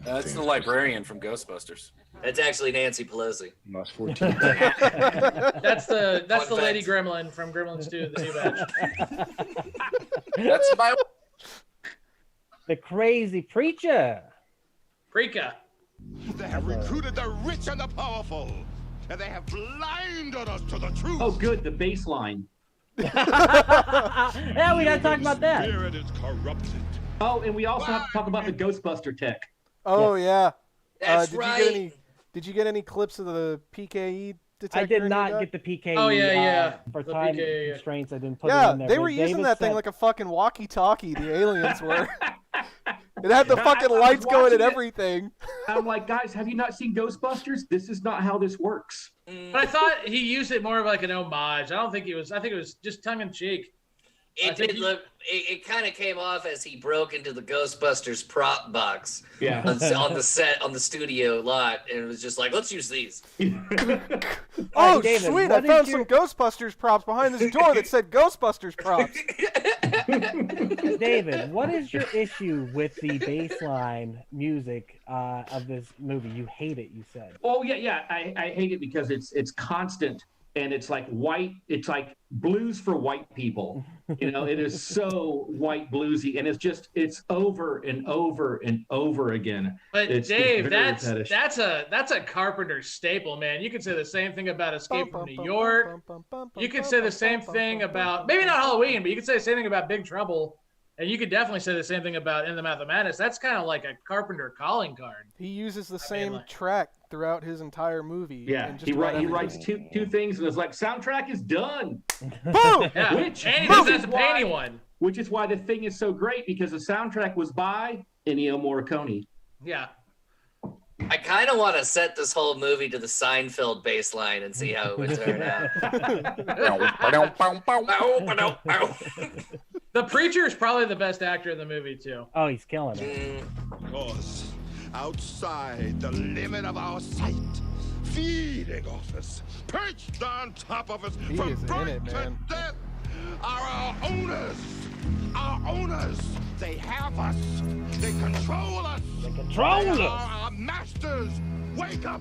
[SPEAKER 6] That's the librarian from Ghostbusters.
[SPEAKER 5] That's actually Nancy Pelosi.
[SPEAKER 9] Lost 14.
[SPEAKER 2] That's the
[SPEAKER 5] Fun
[SPEAKER 2] Lady
[SPEAKER 5] fact.
[SPEAKER 2] Gremlin from Gremlins 2, the new batch.
[SPEAKER 6] That's my.
[SPEAKER 1] The crazy preacher.
[SPEAKER 2] Prika.
[SPEAKER 10] They have recruited the rich and the powerful, and they have blinded us to the truth.
[SPEAKER 7] Oh, good. The bass line.
[SPEAKER 1] Yeah, we gotta talk about that.
[SPEAKER 10] Spirit is corrupted.
[SPEAKER 7] Oh, and we also have to talk about the Ghostbuster tech.
[SPEAKER 4] Oh, yeah.
[SPEAKER 5] That's
[SPEAKER 4] did
[SPEAKER 5] right.
[SPEAKER 4] Did you get any clips of the PKE detector?
[SPEAKER 1] I did
[SPEAKER 4] in
[SPEAKER 1] not
[SPEAKER 4] your
[SPEAKER 1] get the PK.
[SPEAKER 2] Oh, yeah.
[SPEAKER 1] For
[SPEAKER 2] The
[SPEAKER 1] time
[SPEAKER 2] PKE.
[SPEAKER 1] constraints, I didn't put it
[SPEAKER 4] Yeah,
[SPEAKER 1] in there.
[SPEAKER 4] they
[SPEAKER 1] but
[SPEAKER 4] were using
[SPEAKER 1] David
[SPEAKER 4] that thing
[SPEAKER 1] said-
[SPEAKER 4] like a fucking walkie-talkie, the aliens were. It had the
[SPEAKER 7] I
[SPEAKER 4] fucking
[SPEAKER 7] was
[SPEAKER 4] lights going and
[SPEAKER 7] watching it.
[SPEAKER 4] everything.
[SPEAKER 7] I'm like, guys, have you not seen Ghostbusters? This is not how this works.
[SPEAKER 2] But I thought he used it more of like an homage. I think it was just tongue in cheek.
[SPEAKER 5] It did look. It kind of came off as he broke into the Ghostbusters prop box.
[SPEAKER 7] Yeah.
[SPEAKER 5] On the set, on the studio lot, and it was just like, let's use these.
[SPEAKER 4] Oh,
[SPEAKER 1] David,
[SPEAKER 4] sweet! I found some Ghostbusters props behind this door that said Ghostbusters props.
[SPEAKER 1] David, what is your issue with the baseline music of this movie? You hate it, you said.
[SPEAKER 7] Oh yeah. I hate it because it's constant. And it's like it's blues for white people. You know, it is so white bluesy, and it's over and over and over again.
[SPEAKER 2] But
[SPEAKER 7] it's
[SPEAKER 2] Dave, that's a Carpenter staple, man. You could say the same thing about Escape from New York. You could say the same thing about maybe not Halloween, but you could say the same thing about Big Trouble. And you could definitely say the same thing about In the Mouth of Madness. That's kind of like a Carpenter calling card.
[SPEAKER 4] He uses the same track throughout his entire movie.
[SPEAKER 7] Yeah, he writes two things, and it's like, soundtrack is done.
[SPEAKER 4] Boom!
[SPEAKER 2] Yeah.
[SPEAKER 7] Which
[SPEAKER 2] and he doesn't have to pay anyone.
[SPEAKER 7] Which is why the thing is so great, because the soundtrack was by Ennio Morricone.
[SPEAKER 2] Yeah.
[SPEAKER 5] I kind of want to set this whole movie to the Seinfeld bass line and see how it would turn out.
[SPEAKER 2] The preacher is probably the best actor in the movie, too.
[SPEAKER 1] Oh, he's killing it.
[SPEAKER 10] Of course, outside the limit of our sight, feeding off us, perched on top of us, from birth to death, are our owners. Our owners. They have us. They control us.
[SPEAKER 1] They control us.
[SPEAKER 10] Our masters. Wake up.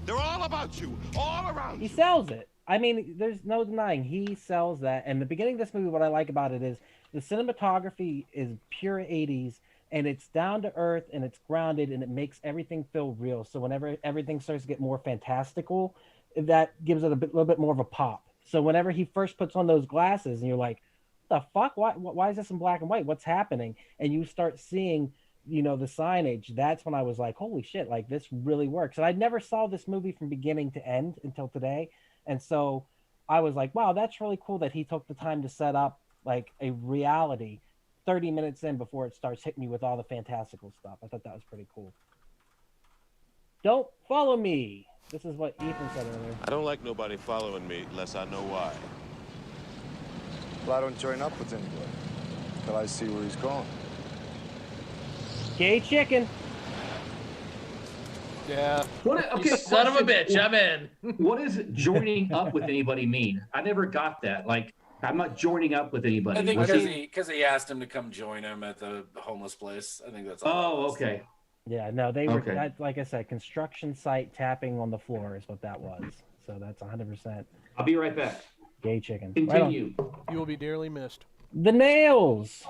[SPEAKER 10] They're all about you, all around
[SPEAKER 1] He
[SPEAKER 10] you.
[SPEAKER 1] sells it. I mean, there's no denying he sells that. And the beginning of this movie, what I like about it is the cinematography is pure 80s, and it's down to earth, and it's grounded, and it makes everything feel real. So whenever everything starts to get more fantastical, that gives it a little bit more of a pop. So whenever he first puts on those glasses, and you're like, the fuck? Why is this in black and white? What's happening? And you start seeing, the signage. That's when I was like, holy shit, like this really works. And I never saw this movie from beginning to end until today. And so I was like, wow, that's really cool that he took the time to set up like a reality 30 minutes in before it starts hitting me with all the fantastical stuff. I thought that was pretty cool. Don't follow me. This is what Ethan said earlier.
[SPEAKER 9] I don't like nobody following me unless I know why.
[SPEAKER 11] Well, I don't join up with anybody till I see where he's going.
[SPEAKER 1] Gay chicken.
[SPEAKER 4] Yeah.
[SPEAKER 2] You son of a bitch, I'm in.
[SPEAKER 7] What does joining up with anybody mean? I never got that. Like, I'm not joining up with anybody.
[SPEAKER 6] I think because he asked him to come join him at the homeless place. I think that's all.
[SPEAKER 7] Oh, okay.
[SPEAKER 1] Yeah, no, they were, like I said, construction site tapping on the floor is what that was. So that's 100%.
[SPEAKER 7] I'll be right back.
[SPEAKER 1] Gay chicken.
[SPEAKER 7] Continue.
[SPEAKER 1] Right,
[SPEAKER 4] you will be dearly missed.
[SPEAKER 1] The nails.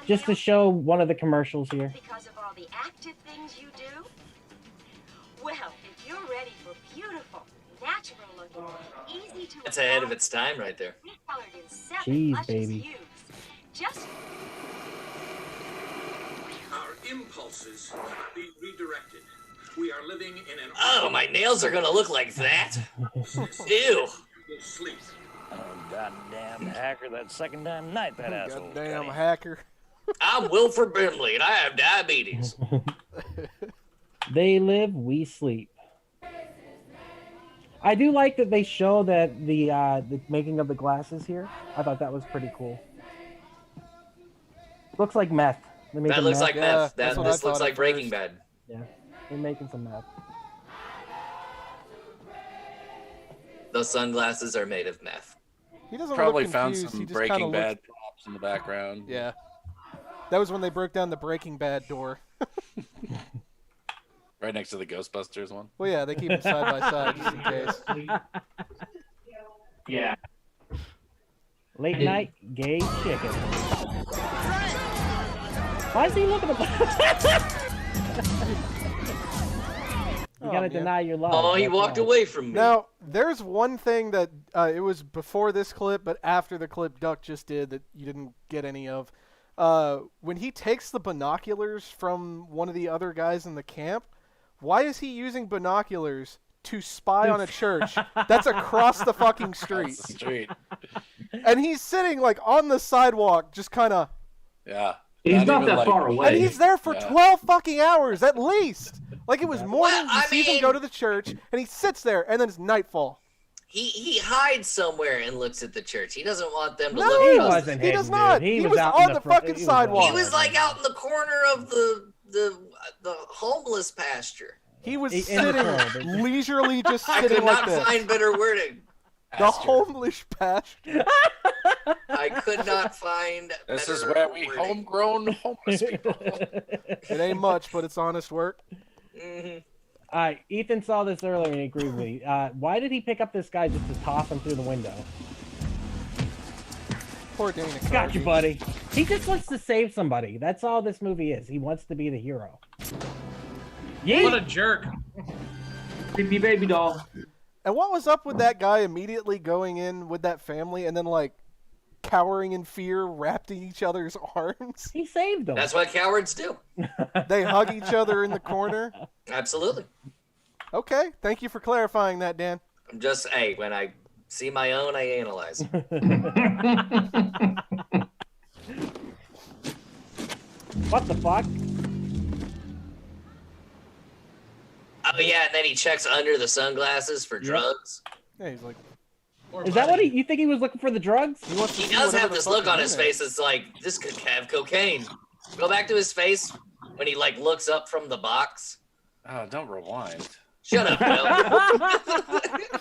[SPEAKER 1] Just to show one of the commercials here.
[SPEAKER 12] Because of all the active things you do? Well, if you're ready for beautiful, natural looking, easy to
[SPEAKER 5] That's ahead of its time right there.
[SPEAKER 1] Jeez, baby.
[SPEAKER 12] Just
[SPEAKER 13] our impulses cannot be redirected. We are living in an
[SPEAKER 5] Oh, my nails are gonna look like that. Ew.
[SPEAKER 13] Sleep.
[SPEAKER 14] Oh, goddamn hacker, that second damn night, that asshole.
[SPEAKER 4] Goddamn hacker.
[SPEAKER 5] I'm Wilford Brimley, and I have diabetes.
[SPEAKER 1] They live, we sleep. I do like that they show that the making of the glasses here. I thought that was pretty cool. Looks like meth.
[SPEAKER 5] That looks like meth.
[SPEAKER 4] Yeah,
[SPEAKER 5] This looks like Breaking Bad.
[SPEAKER 1] Yeah, they're making some meth.
[SPEAKER 5] Those sunglasses are made of meth.
[SPEAKER 4] He doesn't
[SPEAKER 6] Probably
[SPEAKER 4] look
[SPEAKER 6] found
[SPEAKER 4] confused.
[SPEAKER 6] some
[SPEAKER 4] He just
[SPEAKER 6] Breaking
[SPEAKER 4] kinda
[SPEAKER 6] Bad
[SPEAKER 4] looks...
[SPEAKER 6] props in the background.
[SPEAKER 4] Yeah. That was when they broke down the Breaking Bad door.
[SPEAKER 6] Right next to the Ghostbusters one.
[SPEAKER 4] Well, yeah, they keep them side by side just in case.
[SPEAKER 7] Yeah.
[SPEAKER 1] Late night gay chicken. Why is he looking at You gotta deny your love.
[SPEAKER 5] Oh, he
[SPEAKER 1] That's
[SPEAKER 5] walked
[SPEAKER 1] right.
[SPEAKER 5] away from me.
[SPEAKER 4] Now, there's one thing that it was before this clip, but after the clip Duck just did that you didn't get any of. When he takes the binoculars from one of the other guys in the camp, why is he using binoculars to spy on a church that's across the fucking street?
[SPEAKER 6] Across the street.
[SPEAKER 4] And he's sitting like on the sidewalk, just kind of.
[SPEAKER 6] Yeah.
[SPEAKER 7] He's not that far away.
[SPEAKER 4] And he's there for 12 fucking hours at least. Like it was morning, he sees him go to the church, and he sits there, and then it's nightfall.
[SPEAKER 5] He hides somewhere and looks at the church. He doesn't want them to
[SPEAKER 4] No,
[SPEAKER 5] look.
[SPEAKER 1] He
[SPEAKER 5] across
[SPEAKER 1] wasn't
[SPEAKER 4] He
[SPEAKER 1] hidden,
[SPEAKER 4] does not.
[SPEAKER 1] dude.
[SPEAKER 4] He
[SPEAKER 1] was
[SPEAKER 4] was
[SPEAKER 1] out
[SPEAKER 4] on
[SPEAKER 1] in
[SPEAKER 4] the
[SPEAKER 1] front-
[SPEAKER 4] fucking
[SPEAKER 1] he was
[SPEAKER 4] sidewalk.
[SPEAKER 5] He was like out in the corner of the homeless pasture.
[SPEAKER 4] He was
[SPEAKER 1] In the
[SPEAKER 4] sitting
[SPEAKER 1] corner.
[SPEAKER 4] leisurely, just
[SPEAKER 5] I
[SPEAKER 4] sitting
[SPEAKER 5] could
[SPEAKER 4] like
[SPEAKER 5] not
[SPEAKER 4] this.
[SPEAKER 5] find better wording.
[SPEAKER 4] The homeless pasture.
[SPEAKER 5] I could not find.
[SPEAKER 6] This is
[SPEAKER 5] better
[SPEAKER 6] where we
[SPEAKER 5] wording.
[SPEAKER 6] homegrown homeless people.
[SPEAKER 4] It ain't much, but it's honest work.
[SPEAKER 5] Mm-hmm.
[SPEAKER 1] All right, Ethan saw this earlier and he agreed with me. Why did he pick up this guy just to toss him through the window?
[SPEAKER 4] Poor Dana Carvey.
[SPEAKER 1] Got you, buddy. He just wants to save somebody. That's all this movie is. He wants to be the hero. Yeah.
[SPEAKER 2] What a jerk.
[SPEAKER 7] Creepy baby doll.
[SPEAKER 4] And what was up with that guy immediately going in with that family and then, like, cowering in fear, wrapped in each other's arms?
[SPEAKER 1] He saved them.
[SPEAKER 5] That's what cowards do.
[SPEAKER 4] They hug each other in the corner?
[SPEAKER 5] Absolutely.
[SPEAKER 4] Okay, thank you for clarifying that, Dan.
[SPEAKER 5] I'm just, hey, when I see my own, I analyze.
[SPEAKER 1] What the fuck?
[SPEAKER 5] Oh yeah, and then he checks under the sunglasses for drugs.
[SPEAKER 4] Yeah, he's like...
[SPEAKER 1] Is that what you think he was looking for the drugs?
[SPEAKER 5] He does have this look on his face. It's like, this could have cocaine. Go back to his face when he like looks up from the box.
[SPEAKER 6] Oh, don't rewind.
[SPEAKER 5] Shut up, Will.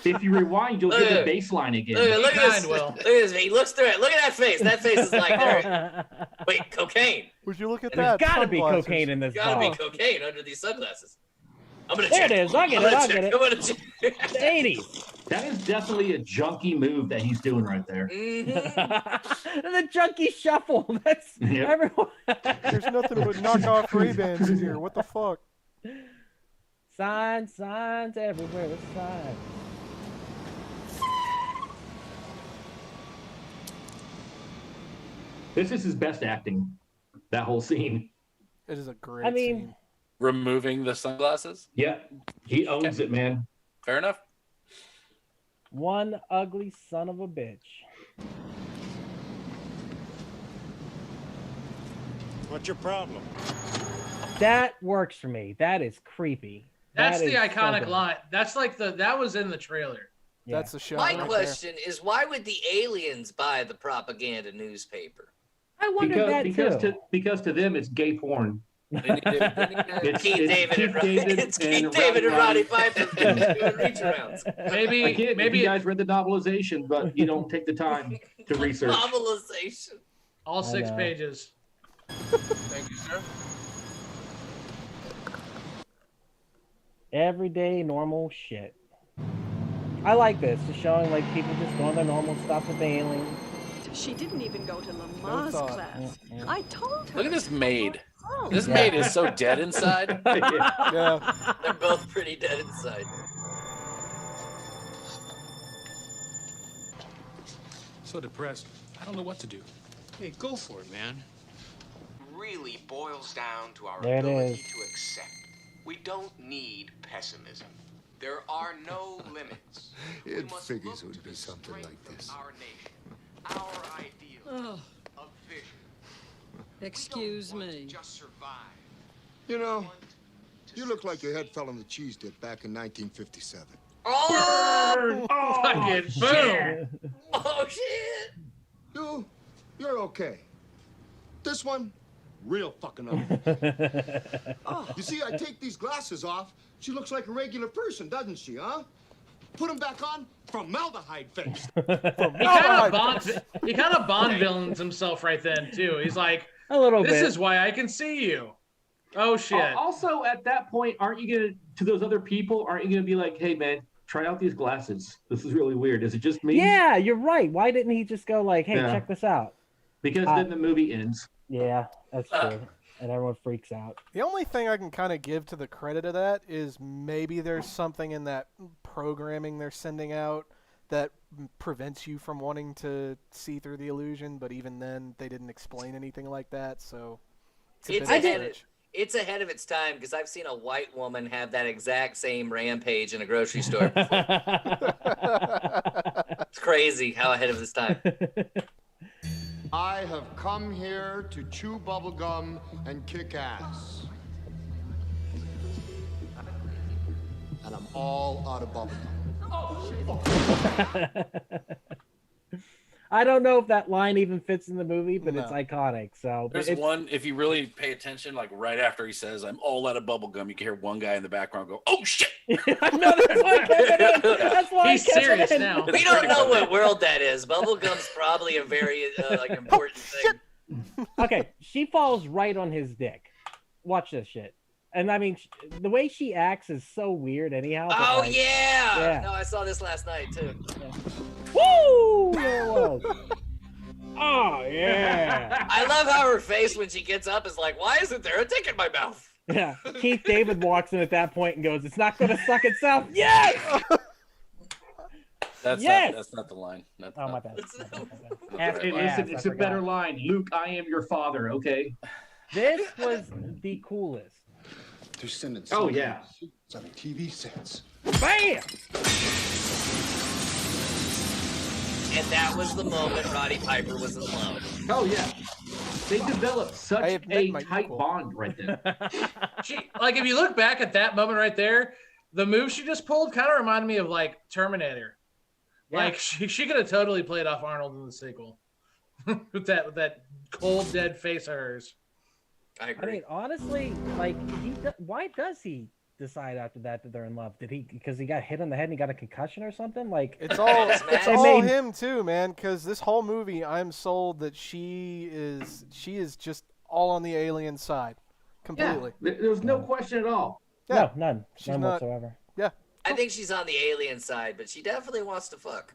[SPEAKER 7] If you rewind, you'll get the baseline again.
[SPEAKER 5] Look at this. Look at this. He looks through it. Look at that face. That face is like, there. Wait, cocaine.
[SPEAKER 4] Would you look at
[SPEAKER 1] There's
[SPEAKER 4] that?
[SPEAKER 1] gotta be
[SPEAKER 4] Sunglasses.
[SPEAKER 1] cocaine in this
[SPEAKER 5] Gotta be
[SPEAKER 1] box.
[SPEAKER 5] cocaine under these sunglasses. I'm gonna
[SPEAKER 1] There
[SPEAKER 5] check.
[SPEAKER 1] it is. I'll get it.
[SPEAKER 5] I'm gonna check.
[SPEAKER 1] The 80s.
[SPEAKER 7] That is definitely a junky move that he's doing right there.
[SPEAKER 1] The junkie shuffle. That's
[SPEAKER 7] Yep.
[SPEAKER 1] everyone.
[SPEAKER 4] There's nothing but knockoff Ray-Bans in here. What the fuck?
[SPEAKER 1] Signs everywhere. There's signs.
[SPEAKER 7] This is his best acting. That whole scene.
[SPEAKER 4] It is a great
[SPEAKER 1] I mean,
[SPEAKER 4] scene.
[SPEAKER 6] Removing the sunglasses?
[SPEAKER 7] Yeah, he owns it, man.
[SPEAKER 6] Fair enough.
[SPEAKER 1] one ugly son of a bitch.
[SPEAKER 9] What's your problem?
[SPEAKER 1] That works for me. That is creepy.
[SPEAKER 2] That's
[SPEAKER 1] That
[SPEAKER 2] the
[SPEAKER 1] is
[SPEAKER 2] iconic
[SPEAKER 1] something.
[SPEAKER 2] line. That's like that was in the trailer.
[SPEAKER 1] Yeah.
[SPEAKER 4] That's the shot.
[SPEAKER 5] My
[SPEAKER 4] right
[SPEAKER 5] question is, why would the aliens buy the propaganda newspaper?
[SPEAKER 1] I wondered that too.
[SPEAKER 7] Because to them it's gay porn.
[SPEAKER 5] It's Keith David and
[SPEAKER 7] David
[SPEAKER 5] and Roddy Piper doing reach arounds.
[SPEAKER 2] Maybe
[SPEAKER 7] Maybe you guys read the novelization, but you don't take the time to research.
[SPEAKER 5] Novelization.
[SPEAKER 2] All 6
[SPEAKER 1] know.
[SPEAKER 2] pages.
[SPEAKER 6] Thank you, sir.
[SPEAKER 1] Everyday normal shit. I like this. Just showing like people just doing their normal stuff with the aliens.
[SPEAKER 15] She didn't even go to Lamar's
[SPEAKER 4] thought.
[SPEAKER 15] class. I told her.
[SPEAKER 6] Look at this maid.
[SPEAKER 15] Oh.
[SPEAKER 6] This
[SPEAKER 1] Yeah.
[SPEAKER 6] maid is so dead inside.
[SPEAKER 4] Yeah.
[SPEAKER 5] They're both pretty dead inside.
[SPEAKER 13] So depressed. I don't know what to do. Hey, go for it, man.
[SPEAKER 16] Really boils down to our
[SPEAKER 1] There it
[SPEAKER 16] ability
[SPEAKER 1] is.
[SPEAKER 16] to accept. We don't need pessimism. There are no limits.
[SPEAKER 11] It figures it would be something like this.
[SPEAKER 16] Our nation, our ideals of vision.
[SPEAKER 15] Excuse me.
[SPEAKER 16] Just survive.
[SPEAKER 11] You know, you look like your head fell on the cheese dip back in 1957.
[SPEAKER 5] Oh!
[SPEAKER 2] Fucking boom!
[SPEAKER 5] Oh shit!
[SPEAKER 11] You're okay. This one, real fucking ugly. You see, I take these glasses off. She looks like a regular person, doesn't she, huh? Put them back on, formaldehyde face.
[SPEAKER 2] He kind of Bond villains himself right then too. He's like,
[SPEAKER 1] a little
[SPEAKER 2] this
[SPEAKER 1] bit.
[SPEAKER 2] is why I can see you. Oh shit.
[SPEAKER 7] Also, at that point, aren't you gonna to those other people? Aren't you gonna be like, "Hey, man, try out these glasses. This is really weird. Is it just me?"
[SPEAKER 1] Yeah, you're right. Why didn't he just go like, "Hey,
[SPEAKER 7] Yeah.
[SPEAKER 1] check this out"?
[SPEAKER 7] Because then the movie ends.
[SPEAKER 1] Yeah, that's true. And everyone freaks out.
[SPEAKER 4] The only thing I can kind of give to the credit of that is maybe there's something in that programming they're sending out that prevents you from wanting to see through the illusion, but even then they didn't explain anything like that, so
[SPEAKER 5] It's ahead of its time because I've seen a white woman have that exact same rampage in a grocery store before. It's crazy how ahead of its time.
[SPEAKER 11] I have come here to chew bubblegum and kick ass. And I'm all out of bubblegum.
[SPEAKER 1] I don't know if that line even fits in the movie, but it's iconic. So
[SPEAKER 6] there's one, if you really pay attention, like right after he says, "I'm all out of bubble gum," you can hear one guy in the background go, "Oh shit!"
[SPEAKER 1] I know, that's why I kept it in. That's why
[SPEAKER 2] He's serious now.
[SPEAKER 5] We don't know what world that is. Bubblegum's probably a very important thing.
[SPEAKER 1] Okay, she falls right on his dick. Watch this shit. And I mean, the way she acts is so weird anyhow.
[SPEAKER 5] Oh,
[SPEAKER 1] like,
[SPEAKER 5] yeah! No, I saw this last night, too.
[SPEAKER 1] Yeah. Woo! There it was. Oh, yeah.
[SPEAKER 5] I love how her face when she gets up is like, why isn't there a dick in my mouth?
[SPEAKER 1] Yeah. Keith David walks in at that point and goes, "It's not going to suck itself." Yes!
[SPEAKER 6] That's not the line.
[SPEAKER 1] My bad.
[SPEAKER 7] It's a better line. Luke, I am your father, okay?
[SPEAKER 1] This was the coolest.
[SPEAKER 11] They're sending
[SPEAKER 7] on
[SPEAKER 11] TV sets.
[SPEAKER 1] Bam!
[SPEAKER 5] And that was the moment Roddy Piper was in love.
[SPEAKER 7] Oh, yeah. They developed such a tight bond right there.
[SPEAKER 2] If you look back at that moment right there, the move she just pulled kind of reminded me of like Terminator. Yeah. Like she could have totally played off Arnold in the sequel with that cold dead face of hers.
[SPEAKER 5] I agree.
[SPEAKER 1] I mean, honestly, like, why does he decide after that they're in love? Did he because he got hit on the head and he got a concussion or something? Like,
[SPEAKER 4] it's all him too, man. Because this whole movie, I'm sold that she is just all on the alien side, completely.
[SPEAKER 7] Yeah, there was no question at all.
[SPEAKER 1] Yeah. No, none whatsoever.
[SPEAKER 4] Yeah.
[SPEAKER 5] I think she's on the alien side, but she definitely wants to fuck.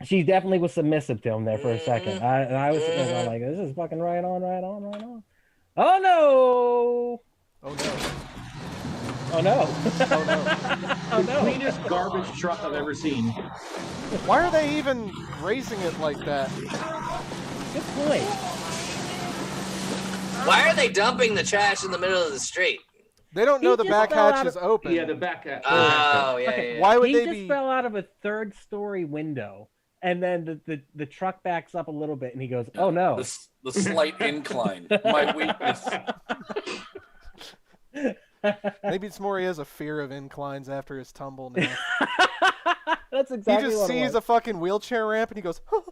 [SPEAKER 1] She definitely was submissive to him there for a second. I was sitting there like, this is fucking right on. Oh no!
[SPEAKER 4] Oh no!
[SPEAKER 1] Oh no!
[SPEAKER 4] Oh no!
[SPEAKER 1] Oh no!
[SPEAKER 7] Cleanest garbage truck I've ever seen.
[SPEAKER 4] Why are they even raising it like that?
[SPEAKER 1] Good point.
[SPEAKER 5] Why are they dumping the trash in the middle of the street?
[SPEAKER 4] They don't know the back hatch is open.
[SPEAKER 7] Yeah, the back hatch.
[SPEAKER 5] Oh, yeah.
[SPEAKER 4] Why would
[SPEAKER 1] he
[SPEAKER 4] they
[SPEAKER 1] just fell out of a third-story window, and then the truck backs up a little bit, and he goes, "Oh no!"
[SPEAKER 6] The slight incline, my weakness.
[SPEAKER 4] Maybe it's more he has a fear of inclines after his tumble now.
[SPEAKER 1] That's exactly.
[SPEAKER 4] He just sees a fucking wheelchair ramp, and he goes, "Oh,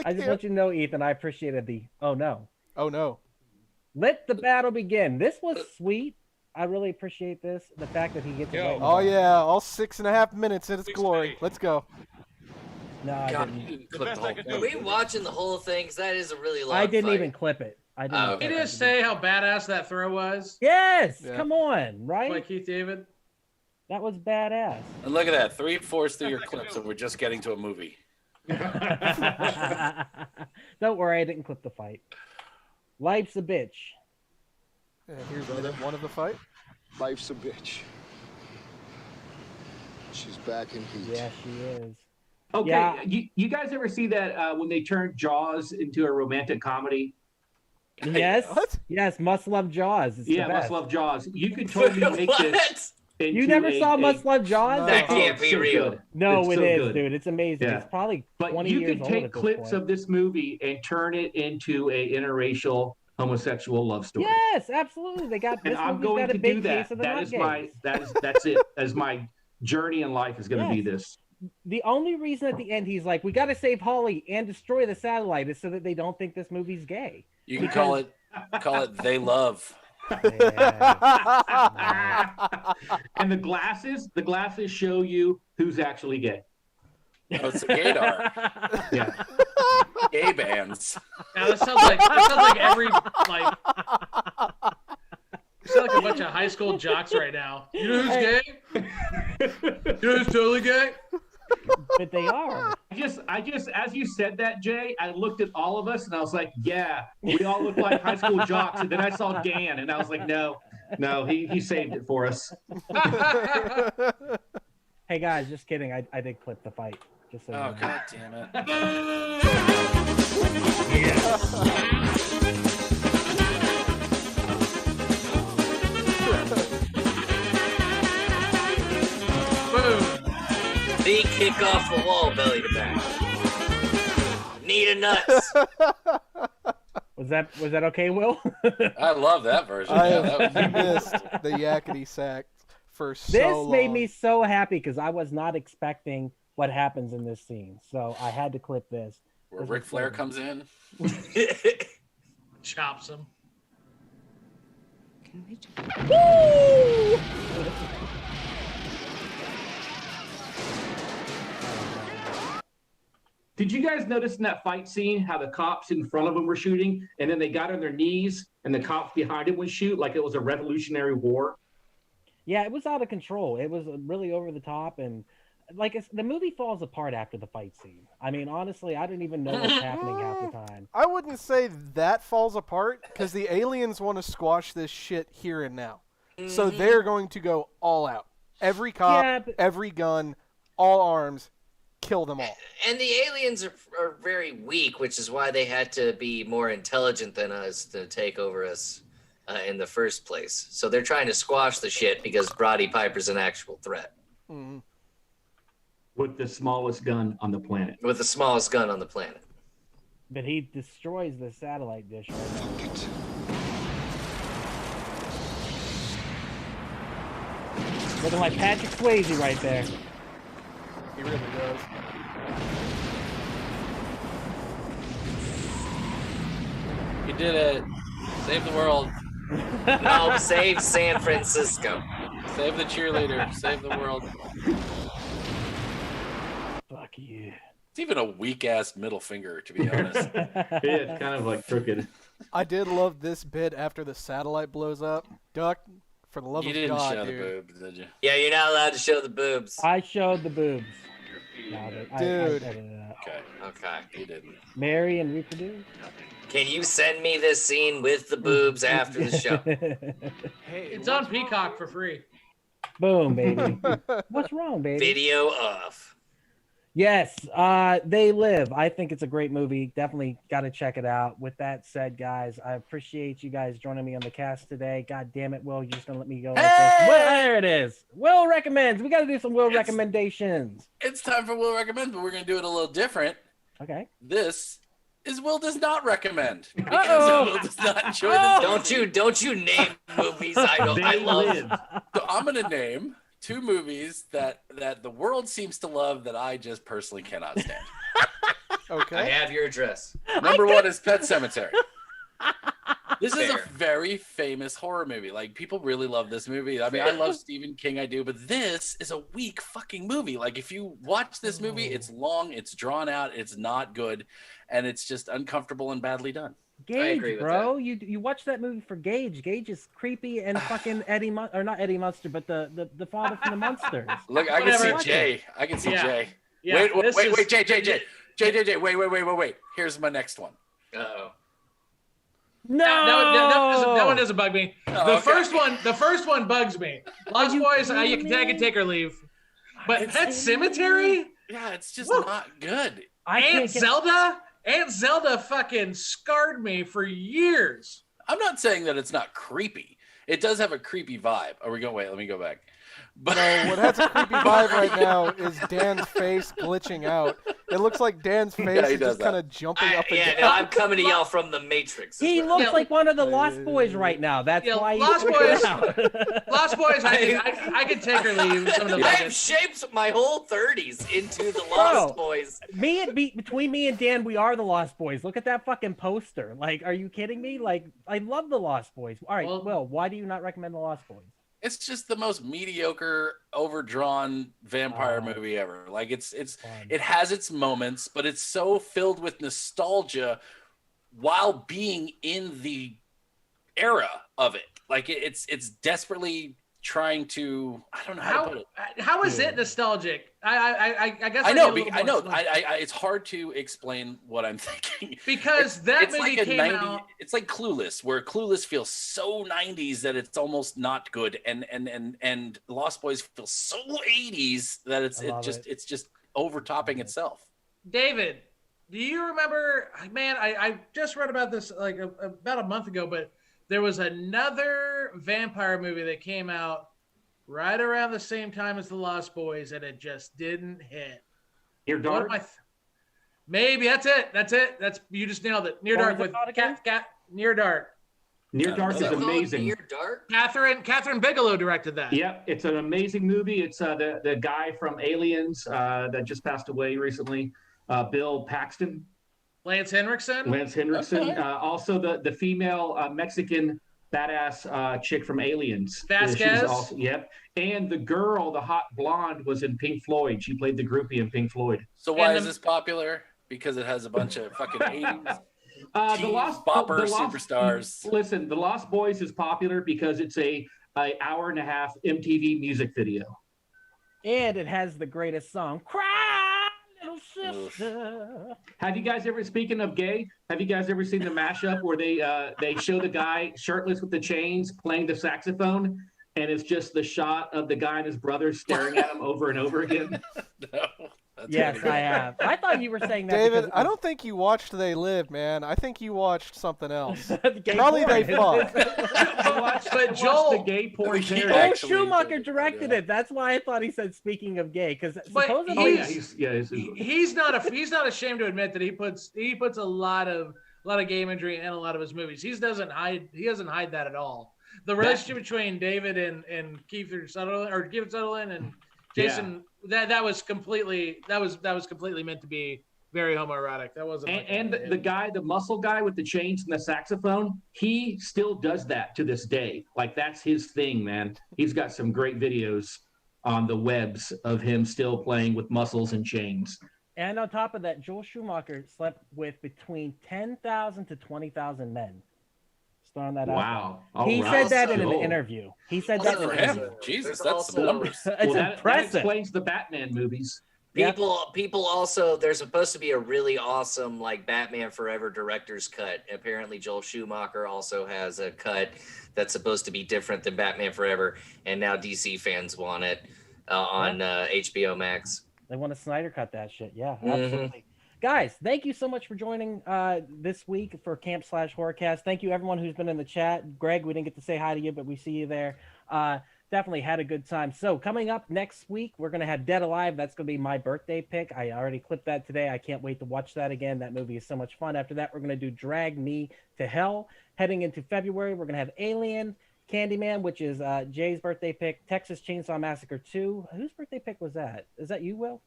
[SPEAKER 1] I just want you to know, Ethan, I appreciated the "oh no."
[SPEAKER 4] Oh no!
[SPEAKER 1] Let the battle begin. This was sweet. I really appreciate this. The fact that he gets.
[SPEAKER 4] Oh yeah, all 6.5 minutes in its glory. Let's go.
[SPEAKER 1] No, I didn't.
[SPEAKER 5] Are we watching the whole thing? Because that is a really long
[SPEAKER 1] I didn't
[SPEAKER 5] fight.
[SPEAKER 1] even clip it. I didn't.
[SPEAKER 2] Can you just say how badass that throw was?
[SPEAKER 1] Yes. Yeah. Come on, right?
[SPEAKER 2] Like Keith David.
[SPEAKER 1] That was badass.
[SPEAKER 6] And look at that, 3/4 through your clips, and we're just getting to a movie.
[SPEAKER 1] Don't worry, I didn't clip the fight. Life's a bitch.
[SPEAKER 4] Yeah, here's one of the fight.
[SPEAKER 11] Life's a bitch. She's back in heat.
[SPEAKER 1] Yeah, she is.
[SPEAKER 7] Okay,
[SPEAKER 1] yeah.
[SPEAKER 7] You guys ever see that when they turned Jaws into a romantic comedy?
[SPEAKER 1] Yes. What? Yes, Must Love Jaws. It's
[SPEAKER 7] Must Love Jaws. You could totally make this.
[SPEAKER 1] You never saw Must Love Jaws?
[SPEAKER 5] That can't be real.
[SPEAKER 7] Good.
[SPEAKER 1] No,
[SPEAKER 7] it's
[SPEAKER 1] it
[SPEAKER 7] so
[SPEAKER 1] is,
[SPEAKER 7] good.
[SPEAKER 1] dude. It's amazing.
[SPEAKER 7] Yeah.
[SPEAKER 1] It's probably 20
[SPEAKER 7] but you
[SPEAKER 1] years
[SPEAKER 7] could
[SPEAKER 1] old
[SPEAKER 7] take
[SPEAKER 1] at this
[SPEAKER 7] clips
[SPEAKER 1] point.
[SPEAKER 7] of this movie and turn it into a interracial homosexual love story.
[SPEAKER 1] Yes, absolutely. They got this.
[SPEAKER 7] And I'm going to do that. That's it. As my journey in life is going to be this.
[SPEAKER 1] The only reason at the end he's like, "We got to save Holly and destroy the satellite," is so that they don't think this movie's gay.
[SPEAKER 6] You can call it They Love.
[SPEAKER 7] And the glasses show you who's actually gay.
[SPEAKER 6] Oh, it's a gaydar.
[SPEAKER 7] Yeah.
[SPEAKER 6] Gay bands.
[SPEAKER 2] Now that sounds like every like. You sound like a bunch of high school jocks right now. You know who's gay? You know who's totally gay?
[SPEAKER 1] But they are.
[SPEAKER 7] I just, as you said that, Jay, I looked at all of us and I was like, yeah, we all look like high school jocks. And then I saw Dan and I was like, no, he saved it for us.
[SPEAKER 1] Hey guys, just kidding. I did clip the fight. Just so
[SPEAKER 6] God damn it.
[SPEAKER 5] The kick off the wall, belly to back. Need a nuts.
[SPEAKER 1] Was that okay, Will?
[SPEAKER 6] I love that version.
[SPEAKER 4] You missed the yakety sack for so
[SPEAKER 1] This
[SPEAKER 4] long.
[SPEAKER 1] made me so happy because I was not expecting what happens in this scene. So I had to clip this.
[SPEAKER 6] Where Ric Flair comes in.
[SPEAKER 2] Chops him.
[SPEAKER 1] Woo!
[SPEAKER 7] Did you guys notice in that fight scene how the cops in front of them were shooting, and then they got on their knees, and the cops behind him would shoot like it was a Revolutionary War?
[SPEAKER 1] Yeah, it was out of control. It was really over the top, and the movie falls apart after the fight scene. I mean, honestly, I didn't even know what's happening half the time.
[SPEAKER 4] I wouldn't say that falls apart because the aliens want to squash this shit here and now. So they're going to go all out. Every cop, every gun, all arms, kill them all.
[SPEAKER 5] And the aliens are very weak, which is why they had to be more intelligent than us to take over us in the first place. So they're trying to squash the shit because Roddy Piper's an actual threat.
[SPEAKER 4] Mm-hmm.
[SPEAKER 7] With the smallest gun on the planet.
[SPEAKER 5] With the smallest gun on the planet.
[SPEAKER 1] But he destroys the satellite dish right now. Looking like Patrick Swayze right there.
[SPEAKER 4] He really does.
[SPEAKER 6] He did it. Save the world.
[SPEAKER 5] No, save San Francisco.
[SPEAKER 6] Save the cheerleader. Save the world.
[SPEAKER 1] Fuck you.
[SPEAKER 6] It's even a weak-ass middle finger, to be honest.
[SPEAKER 7] Yeah, it's kind of like crooked.
[SPEAKER 4] I did love this bit after the satellite blows up. Duck, for the love of God,
[SPEAKER 6] You didn't show
[SPEAKER 4] dude.
[SPEAKER 6] the boobs, did you?
[SPEAKER 5] Yeah, you're not allowed to show the boobs.
[SPEAKER 1] I showed the boobs.
[SPEAKER 4] Dude.
[SPEAKER 5] Okay.
[SPEAKER 6] You didn't.
[SPEAKER 1] Marry and reproduce?
[SPEAKER 5] Can you send me this scene with the boobs after the show?
[SPEAKER 2] It's on Peacock for free.
[SPEAKER 1] Boom, baby. What's wrong, baby?
[SPEAKER 5] Video off.
[SPEAKER 1] Yes, They Live. I think it's a great movie. Definitely got to check it out. With that said, guys, I appreciate you guys joining me on the cast today. God damn it, Will, you're just going to let me go like this. Well, there it is. Will recommends. We got to do some Will recommendations.
[SPEAKER 6] It's time for Will Recommend, but we're going to do it a little different.
[SPEAKER 1] Okay.
[SPEAKER 6] This is Will Does Not Recommend. Because Will does not enjoy the
[SPEAKER 5] Don't you name movies I love.
[SPEAKER 6] So I'm going to name 2 movies that the world seems to love that I just personally cannot stand.
[SPEAKER 4] Okay.
[SPEAKER 5] I have your address.
[SPEAKER 6] Number 1 is Pet Sematary. This is a
[SPEAKER 5] Fair.
[SPEAKER 6] very famous horror movie. Like, people really love this movie. I mean, I love Stephen King, I do, but this is a weak fucking movie. Like, if you watch this movie, it's long, it's drawn out, it's not good, and it's just uncomfortable and badly done.
[SPEAKER 1] Gage, bro, you watch that movie for Gage. Gage is creepy and fucking or not Eddie Munster, but the father from the Munsters.
[SPEAKER 6] Look, I can see Jay. I can see Jay.
[SPEAKER 2] Yeah,
[SPEAKER 6] wait, Jay, wait. Here's my next one.
[SPEAKER 5] Uh-oh.
[SPEAKER 1] No,
[SPEAKER 2] that one doesn't bug me.
[SPEAKER 6] Oh,
[SPEAKER 2] The first one bugs me. Lost Boys, I can take or leave. But Pet Sematary?
[SPEAKER 6] Yeah, it's just not good.
[SPEAKER 2] Aunt Zelda fucking scarred me for years.
[SPEAKER 6] I'm not saying that it's not creepy. It does have a creepy vibe. Are we going? Wait, let me go back. But
[SPEAKER 4] No, what has a creepy vibe right now is Dan's face glitching out. It looks like Dan's face is just kind of jumping up and down.
[SPEAKER 5] No, I'm coming to y'all from the Matrix.
[SPEAKER 1] He looks like one of the Lost Boys right now. That's why
[SPEAKER 2] Lost
[SPEAKER 1] he's
[SPEAKER 2] Boys.
[SPEAKER 1] out.
[SPEAKER 2] Lost Boys, I can take or leave. Some of the
[SPEAKER 5] I've shaped my whole 30s into the Lost Boys.
[SPEAKER 1] Between me and Dan, we are the Lost Boys. Look at that fucking poster. Like, are you kidding me? Like, I love the Lost Boys. All right, Will, why do you not recommend the Lost Boys?
[SPEAKER 6] it's just the most mediocre, overdrawn vampire movie ever. Like it has its moments, but it's so filled with nostalgia while being in the era of it. Like it's desperately trying to, I don't know how to put it.
[SPEAKER 2] How is it nostalgic? I guess
[SPEAKER 6] I know. It's hard to explain what I'm thinking
[SPEAKER 2] because that movie
[SPEAKER 6] like
[SPEAKER 2] came out.
[SPEAKER 6] It's like Clueless, where Clueless feels so 90s that it's almost not good, and Lost Boys feels so 80s that it's just overtopping itself.
[SPEAKER 2] David, do you remember? Man, I just read about this like about a month ago, but there was another vampire movie that came out right around the same time as The Lost Boys, and it just didn't hit.
[SPEAKER 7] Near Dark?
[SPEAKER 2] Maybe that's it. That's you just nailed it. Near Dark with Cat. Near Dark.
[SPEAKER 7] Near Dark is amazing.
[SPEAKER 5] Near Dark?
[SPEAKER 2] Catherine Bigelow directed that.
[SPEAKER 7] Yep, it's an amazing movie. It's the guy from Aliens that just passed away recently, Bill Paxton.
[SPEAKER 2] Lance Henriksen.
[SPEAKER 7] Okay. Also the female Mexican badass chick from Aliens.
[SPEAKER 2] Vasquez.
[SPEAKER 7] Yep. And the girl, the hot blonde, was in Pink Floyd. She played the groupie in Pink Floyd.
[SPEAKER 6] So why is this popular? Because it has a bunch of fucking 80s.
[SPEAKER 7] The Lost
[SPEAKER 6] superstars.
[SPEAKER 7] Listen, The Lost Boys is popular because it's a hour and a half MTV music video.
[SPEAKER 1] And it has the greatest song, Cry Little Sister.
[SPEAKER 7] Have you guys ever, speaking of gay, have you guys ever seen the mashup where they show the guy shirtless with the chains playing the saxophone, and it's just the shot of the guy and his brother staring at him over and over again?
[SPEAKER 6] No.
[SPEAKER 1] Yes, I have. I thought you were saying that.
[SPEAKER 4] David, I don't think you watched They Live, man. I think you watched something else.
[SPEAKER 1] Probably
[SPEAKER 4] They Fuck.
[SPEAKER 2] But Joel,
[SPEAKER 7] the gay porn
[SPEAKER 1] Joel Schumacher directed it. That's why I thought he said "speaking of gay," because supposedly
[SPEAKER 2] he's not ashamed to admit that he puts a lot of gay imagery in a lot of his movies. He doesn't hide that at all. The relationship between David and Keith Sutherland and Jason, that was completely meant to be very homoerotic. That wasn't.
[SPEAKER 7] And the guy, the muscle guy with the chains and the saxophone, he still does that to this day. Like, that's his thing, man. He's got some great videos on the webs of him still playing with muscles and chains.
[SPEAKER 1] And on top of that, Joel Schumacher slept with between 10,000 to 20,000 men. Throwing that
[SPEAKER 7] wow.
[SPEAKER 1] out. He said that in an interview. He said that in an interview.
[SPEAKER 6] Jesus, that's some numbers.
[SPEAKER 1] It's impressive.
[SPEAKER 7] That explains the Batman movies.
[SPEAKER 5] People also, there's supposed to be a really awesome like Batman Forever director's cut. Apparently Joel Schumacher also has a cut that's supposed to be different than Batman Forever, and now DC fans want it on HBO Max.
[SPEAKER 1] They want to Snyder cut that shit. Yeah, absolutely. Guys, thank you so much for joining this week for Camp/Horrorcast. Thank you, everyone who's been in the chat. Greg, we didn't get to say hi to you, but we see you there. Definitely had a good time. So coming up next week, we're going to have Dead Alive. That's going to be my birthday pick. I already clipped that today. I can't wait to watch that again. That movie is so much fun. After that, we're going to do Drag Me to Hell. Heading into February, we're going to have Alien, Candyman, which is Jay's birthday pick, Texas Chainsaw Massacre 2. Whose birthday pick was that? Is that you, Will?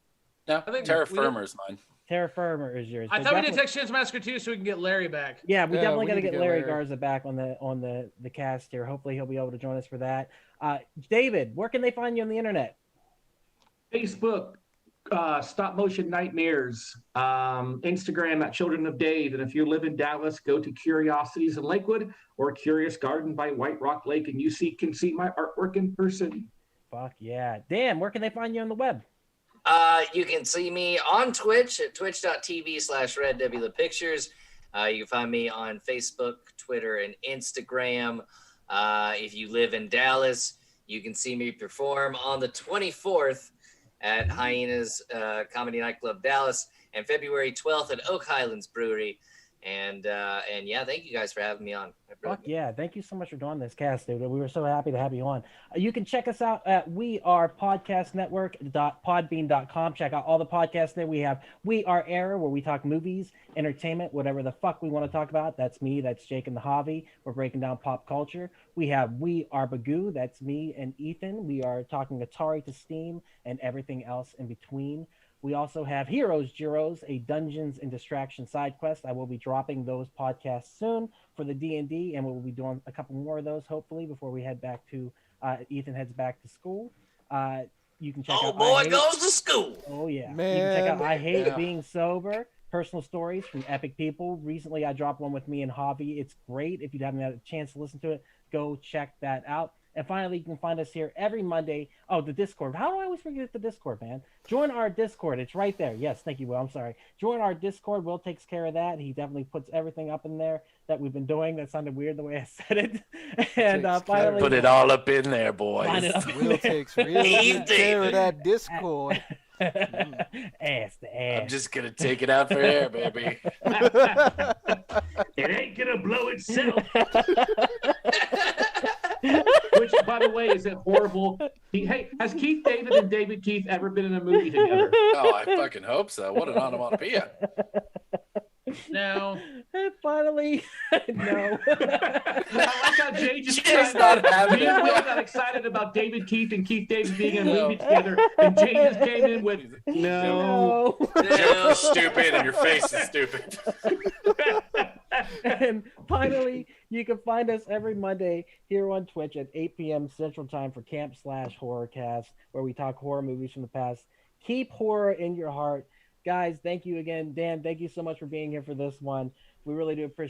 [SPEAKER 6] No, I think Terra Firma is mine.
[SPEAKER 1] Terra Firma is yours.
[SPEAKER 2] I thought we did Texas Chainsaw Massacre 2 so we can get Larry back.
[SPEAKER 1] Yeah, we definitely got to get Larry Garza back on the cast here. Hopefully he'll be able to join us for that. David, where can they find you on the internet?
[SPEAKER 7] Facebook, Stop Motion Nightmares, Instagram at Children of Dave, and if you live in Dallas, go to Curiosities in Lakewood or Curious Garden by White Rock Lake, and you can see my artwork in person.
[SPEAKER 1] Fuck yeah. Dan, where can they find you on the web?
[SPEAKER 5] You can see me on Twitch at twitch.tv/RedNebulaPictures. You can find me on Facebook, Twitter, and Instagram. If you live in Dallas, you can see me perform on the 24th at Hyenas Comedy Nightclub Dallas and February 12th at Oak Highlands Brewery. And yeah, thank you guys for having me on.
[SPEAKER 1] Fuck yeah. Thank you so much for doing this cast, dude. We were so happy to have you on. You can check us out at wearepodcastnetwork.podbean.com. Check out all the podcasts there. We have We Are Error, where we talk movies, entertainment, whatever the fuck we want to talk about. That's me. That's Jake and the Javi. We're breaking down pop culture. We have We Are Bagu. That's me and Ethan. We are talking Atari to Steam and everything else in between. We also have Heroes, Gyros, a Dungeons and Distraction side quest. I will be dropping those podcasts soon for the D&D, and we'll be doing a couple more of those, hopefully, before we head back to, Ethan heads back to school. You can check out...
[SPEAKER 5] Oh, boy goes to school!
[SPEAKER 1] Oh, yeah.
[SPEAKER 4] Man,
[SPEAKER 1] you can check out I Hate Being Sober, personal stories from epic people. Recently, I dropped one with me and Javi. It's great. If you haven't had a chance to listen to it, go check that out. And finally, you can find us here every Monday. Oh, the Discord. How do I always forget the Discord, man? Join our Discord. It's right there. Yes, thank you, Will. I'm sorry. Join our Discord. Will takes care of that. He definitely puts everything up in there that we've been doing. That sounded weird the way I said it. And finally...
[SPEAKER 6] Put it all up in there, boys.
[SPEAKER 4] Will takes really good care of that Discord.
[SPEAKER 1] Ass to ass.
[SPEAKER 6] I'm just going to take it out for air, baby.
[SPEAKER 7] It ain't going to blow itself. Which, by the way, is it horrible? Hey, has Keith David and David Keith ever been in a movie together?
[SPEAKER 6] Oh, I fucking hope so. What an onomatopoeia.
[SPEAKER 2] No.
[SPEAKER 1] And finally, no.
[SPEAKER 7] I like how Jay just we all got excited about David Keith and Keith David being in a movie together, and Jay just came in with no.
[SPEAKER 6] You're stupid, and your face is stupid.
[SPEAKER 1] And finally, you can find us every Monday here on Twitch at 8 p.m. Central Time for Camp/Horrorcast, where we talk horror movies from the past. Keep horror in your heart. Guys, thank you again. Dan, thank you so much for being here for this one. We really do appreciate